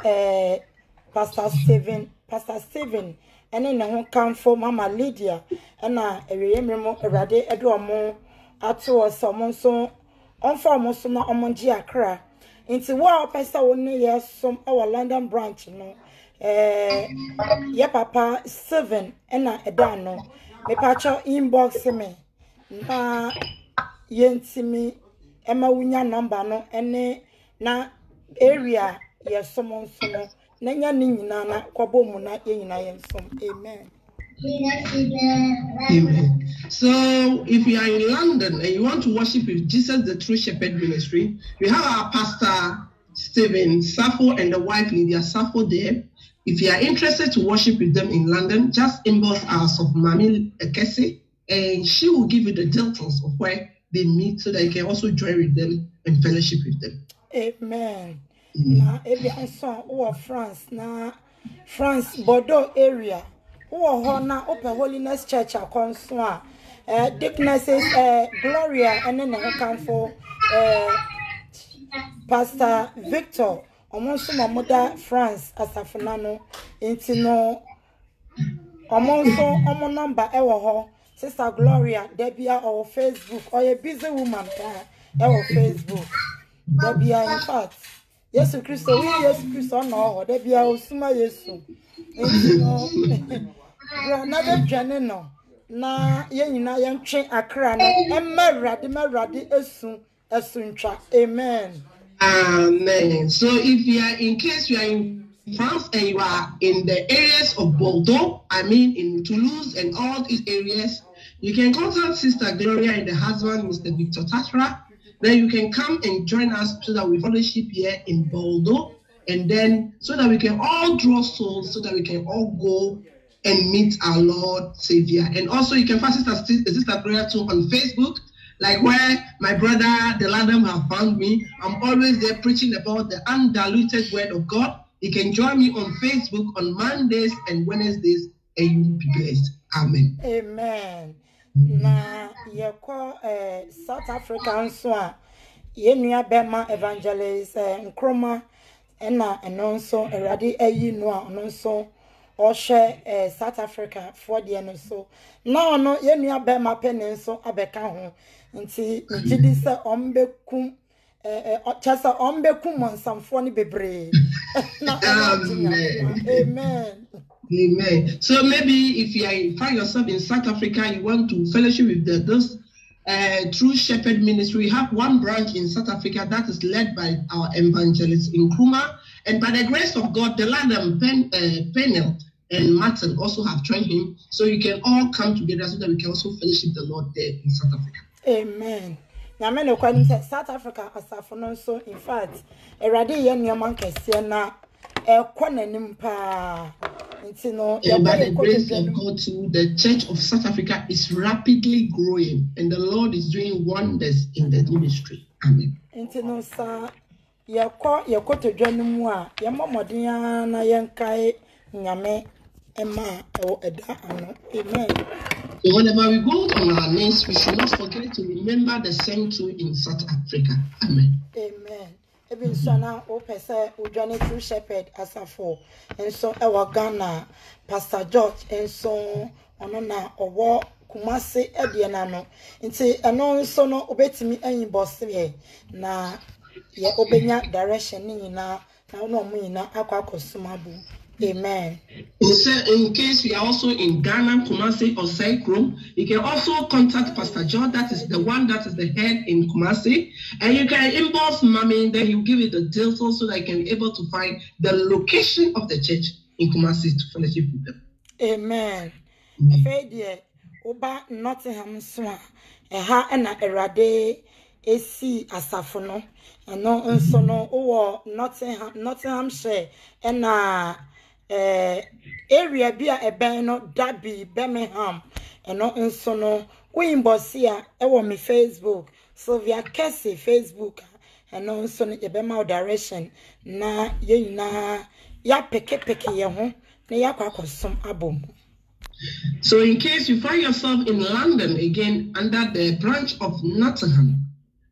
Speaker 4: Pastor Steven ene ne ho kamfo Mama Lydia na eweyemremo erade edomo ato osomo so onfa omo so na omonji akra nti wo pesa woni yesom ewo London branch no ye papa 7 ena edano me pacho inbox me na yentimi ema wunya number no ene na area yesom nso no nanya ni nyina na kwabo mu na ye nyina yensom. Amen.
Speaker 6: Amen. So if you are in London and you want to worship with Jesus the True Shepherd Ministry, we have our Pastor Stephen Sappho and the wife Lydia Sappho there. If you are interested to worship with them in London, just inbox us of Mami Ekese, and she will give you the details of where they meet so that you can also join with them and fellowship with them.
Speaker 4: Amen. Now, if you are France, now France Bordeaux area, who are now Open Holiness Church are concerned. Dicknesses Gloria and then I come for Pastor Victor. Almost my mother France as a fanano into no almost number ever Sister Gloria Debia or Facebook or a busy woman or Facebook Debia in fact yes Christo yes Christo no Debia or Suma Yesu another journey na yenina yentwe akra no emerade esuncha amen.
Speaker 6: Amen. So if you are, in case you are in France and you are in the areas of Bordeaux, I mean in Toulouse and all these areas, you can contact Sister Gloria and the husband, Mr. Victor Tatra. Then you can come and join us so that we fellowship here in Bordeaux, and then so that we can all draw souls, so that we can all go and meet our Lord Savior. And also you can find Sister Gloria too on Facebook. Like where my brother Deladam have found me, I'm always there preaching about the undiluted word of God. You can join me on Facebook on Mondays and Wednesdays, and you will be blessed. Amen.
Speaker 4: Amen. Na yeko South Africa nso yenua bema evangelist Nkrumah ena enonso erade ayi no a ononso ohwe South Africa for the no so na no yenua bema penenso abeka ho nti njidi se ombekum chasa ombekum monsamfo ni bebre na amen.
Speaker 6: Amen. So maybe if you find yourself in South Africa, you want to fellowship with this True Shepherd Ministry. We have one branch in South Africa that is led by our evangelist Nkrumah, and by the grace of God, the Ladam Peniel and Martin also have joined him. So you can all come together so that we can also fellowship the Lord there in South Africa.
Speaker 4: Amen. Now, men of South Africa as so in fact, a radi young man can see na a quanimpa.
Speaker 6: And by the grace of God, too, the Church of South Africa is rapidly growing, and the Lord is doing wonders in the ministry. Amen.
Speaker 4: Intino sa yako to Janumwa, Yamamodiana Yankai Nyame Emma or Eda. Amen.
Speaker 6: So whenever we go on our knees, we should not forget to remember the same too in South Africa. Amen.
Speaker 4: Amen. Even so now, Opesa Ujani True Shepherd Asafo, and so our Ghana, Pastor George, and so Onona or Kumasi Edianano, and say, and no so no obey me any boss here. Na ye obenya direction na no me na aqua consumabu. Amen.
Speaker 6: In case we are also in Ghana, Kumasi or Saikrum, you can also contact Pastor John, that is the one that is the head in Kumasi, and you can inbox Mommy, then he'll give you the details so that you can be able to find the location of the church in Kumasi to fellowship with them.
Speaker 4: Amen. Faith Oba Nottingham Swan, ha ena erade esi asafono, and no nso no o Nottinghamshire ena area bia eben no Derby Birmingham eno nso no wimbosia ewo me Facebook Sylvia Kese Facebook eno nso no yebema direction na ye nyina ya peke ye ho na yakwakosom abom.
Speaker 6: So in case you find yourself in London again under the branch of Nottingham,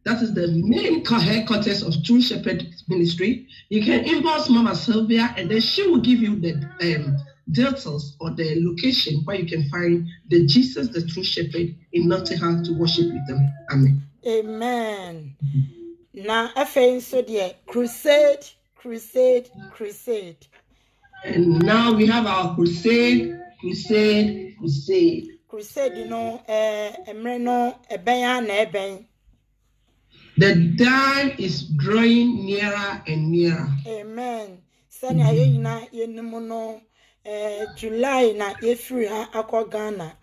Speaker 6: that is the main headquarters of True Shepherd Ministry, you can inbox Mama Sylvia, and then she will give you the details or the location where you can find the Jesus, the True Shepherd in Nottingham to worship with them. Amen.
Speaker 4: Amen. Now, so dear, crusade.
Speaker 6: And now we have our crusade. Crusade,
Speaker 4: you know, emreno ebenya na eben.
Speaker 6: The time is drawing nearer and nearer.
Speaker 4: Amen. Sani ayo na yenimuno July na yefri akwa Ghana.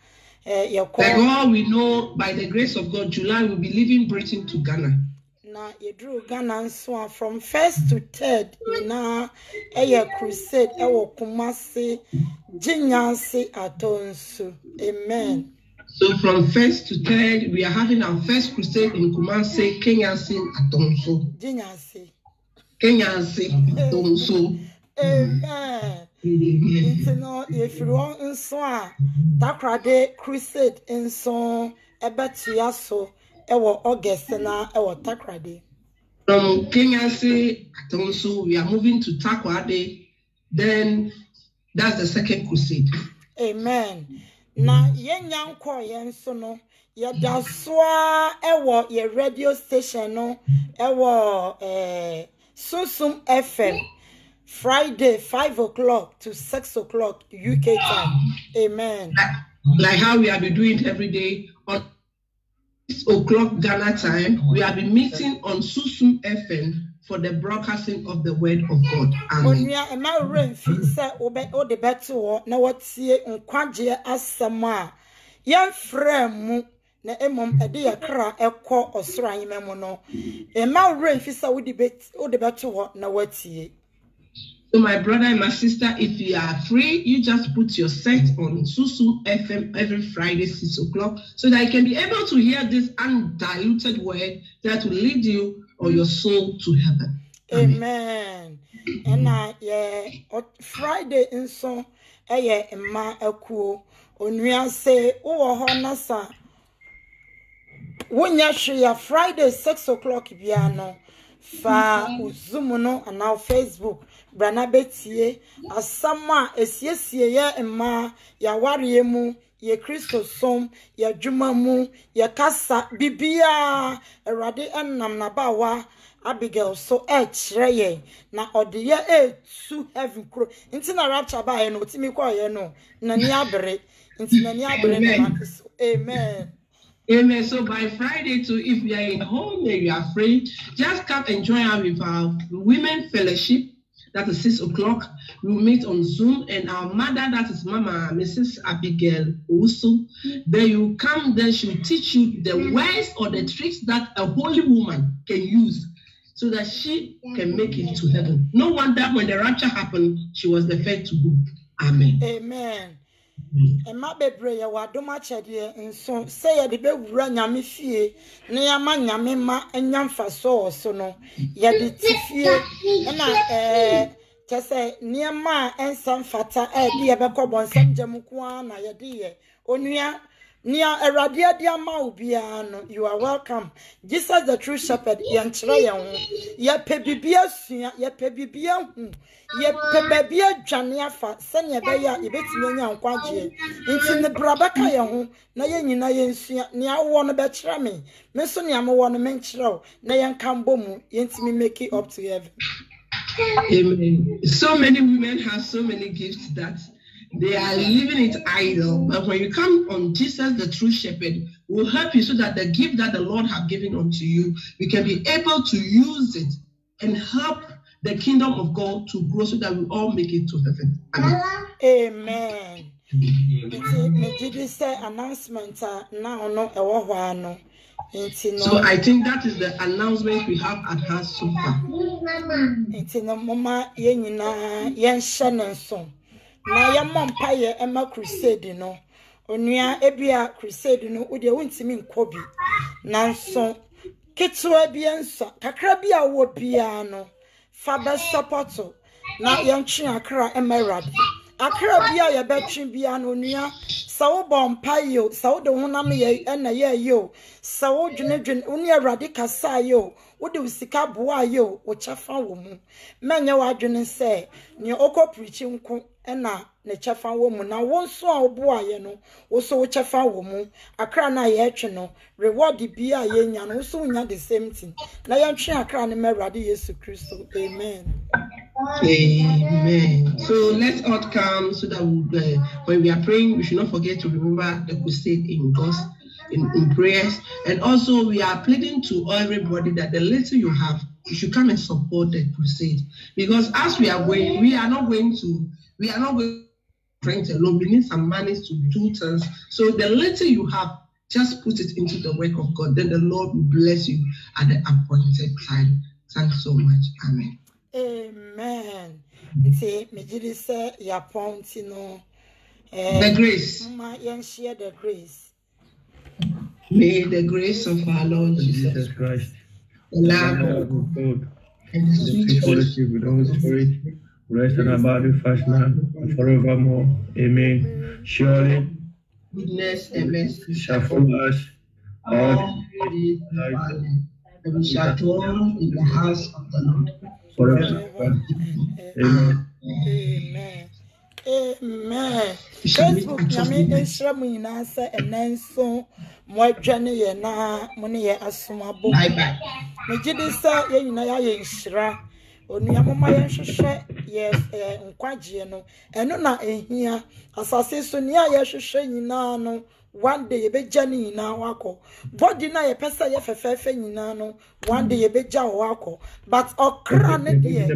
Speaker 6: Like all we know, by the grace of God, July will be leaving Britain to Ghana.
Speaker 4: na yedru Ghana nso from 1st to 3rd na crusade ewo Kumasi Jinyansi Atonsu. Amen.
Speaker 6: So from 1st to 3rd, we are having our first crusade in Kumasi, Kenyansi Atonsu.
Speaker 4: Jinyansi.
Speaker 6: Kenyansi Atonsu.
Speaker 4: Amen. Intino if you want nso Takrade crusade nso ebetua so ewo August na ewo Takrade.
Speaker 6: From Kenyansi Atonsu, we are moving to Takrade. Then that's the second crusade.
Speaker 4: Amen. Na yenyanko yenso no yeda soa ewo ye radio station no ewo Susum FM Friday 5 o'clock to 6 o'clock UK time. Amen.
Speaker 6: Like how we have been doing it every day on 6 o'clock Ghana time, we have been meeting on Susum FM for the broadcasting of the word of God. Amen.
Speaker 4: Onia ema renfi se ode beto na watie nkwaje asama yan fremu na emom ede yakra ekọ osoro anyememu no ema renfi se ode beto na watie.
Speaker 6: So my brother and my sister, if you are free, you just put your set on Susum FM every Friday 6 o'clock so that you can be able to hear this undiluted word that will lead you or your soul to heaven.
Speaker 4: Amen. And Friday nso emma akuo onua say wo ho na sa wonya hwe Friday 6 o'clock bia no fa Zoom no and now Facebook brana betie asama esiesie ye emma ya ware mu ye Kristo som ya dwuma mu ya kasa bibia erade ennam na bawa Abigail so chire na ode ye to heaven kro nti na rapture ba ye no timi kwa ye no na ni abere nti na ni abere na amen.
Speaker 6: Amen. So by Friday too, if you are in home and you are free, just come and join us with our women fellowship. That is 6 o'clock. We will meet on Zoom, and our mother, that is Mama Mrs. Abigail Usu. Then you come, then she will teach you the ways or the tricks that a holy woman can use so that she can make it to heaven. No wonder when the rapture happened, she was the first to go. Amen.
Speaker 4: Amen. Emma bebre ya wadoma chede nso say ya de bewura nyame fie na ya ma nyame ma enyamfa so no ya de tifie na tese niema ensam fata de ye bekobon sam jamko na ya de ye onua nia erade ade ama obia no you are welcome. Jesus the true shepherd yan kire ye ho ye pebibia sua ye pebibia hu ye pebibia dwane afa sene be ya ye betime nya nkwaje nti ne brabaka ye ho na ye nyina ye nsua ne awo no be kire me so ne amwo no men kire na ye nkambo mu ye ntimi make it up to heaven.
Speaker 6: Amen. So many women have so many gifts that they are leaving it idle. But when you come on Jesus, the true shepherd, will help you so that the gift that the Lord have given unto you, you can be able to use it and help the kingdom of God to grow so that we all make it to heaven.
Speaker 4: Amen. Did you say announcement now? No,
Speaker 6: so I think that is the announcement we have at hand so far.
Speaker 4: Mama yenina yen shanenson. Na ya mompa ye ema crusade no onua ebia crusade no wo de wontimi nkobi nanso ketua bia nso kakra bia wo bia no fa be supporto na yentwe akra emerade akra bia ye betwe bia no onua sa wo bompa yo sa wo de honam ye na ye yo sa wo dwenedwen oni awrade kasa yo wo de usika boa yo wo chafa wo mu menye wa dwene se ne okọ preach nko na ne chafa wo mu na wo nso a oboa ye no wo so wo chafa wo mu akra na ye twe no reward bia ye nya no so nya the same thing na ye twe akra ne merade Yesu Kristo. Amen.
Speaker 6: Amen. So let's all come so that when we are praying, we should not forget to remember the crusade in God's in prayers. And also we are pleading to everybody that the little you have, you should come and support the crusade. Because as we are going, we are not going to print alone. We need some money to do things. So the little you have, Just put it into the work of God. Then the Lord will bless you at the appointed time. Thanks so much. Amen.
Speaker 4: Amen. See, me did say your point, you know.
Speaker 6: The grace.
Speaker 4: Share the grace.
Speaker 6: May the grace of our Lord Jesus
Speaker 2: Christ,
Speaker 6: the love
Speaker 2: of God,
Speaker 6: and the sweet
Speaker 2: fellowship with the Holy Spirit, rest and abide with us now and forevermore. Amen. Surely,
Speaker 6: goodness and mercy
Speaker 2: shall follow us all
Speaker 6: the days of our life, and we shall dwell in the house of the Lord
Speaker 2: forever. Amen.
Speaker 4: Amen. Amen. Facebook, Yami Ishram in answer and then so more journey na money asuma book.
Speaker 6: Bye bye.
Speaker 4: Mejidisa ye nyina ya nshira. Onuamoma ye hwehwe yes nkwagye no. Eno na ehia asase so nia ye hwehwe nyina no. One day ye beja ni nyina wako. Body na ye pesa ye fefefe nyina no. One day ye beja wako. But okra ne de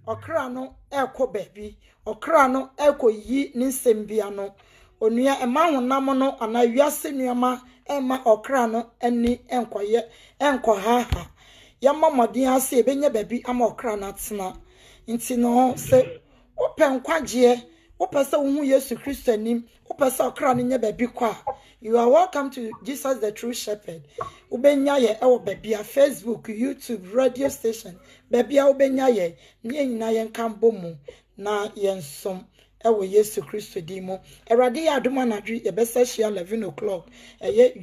Speaker 4: okra no eko baby. Okra no eko yi ni nsembia no. Onua ema honam no ana wiase nuama ema okra no ani enkoye enkohaha. Ya mamodin ase ebenya baby ama okra na tena. Nti no se open nkwagye opese wo hu Yesu Kristo anim opese okra no nya baby kwa. You are welcome to Jesus the True Shepherd. Ubenya ye ewo baby a Facebook, YouTube, radio station. Baby a ubenya ye nye nyina ye nkambo mu na yensom ewo Yesu Kristo dimo. Erade ya adoma nadwi ye bese shia 11 o'clock.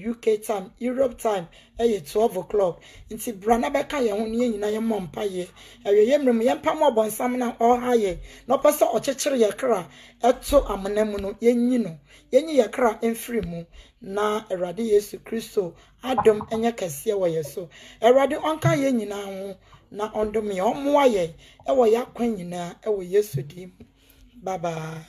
Speaker 4: UK time, Europe time, 12 o'clock. Inti brana beka ye ho nye nyina ye mompa ye. Ye mrem ye mpa mo bonsam na oha ye. No pese ochechire ye kra eto amanemu no yenyi no. Yenyi ye kra emfiri mu na erade Yesu Kristo adom enye kese wo ye so. Erade onka ye nyina ho na ondom ye omoa ye ewo yakwan nyina ewo Yesu dim. Bye bye.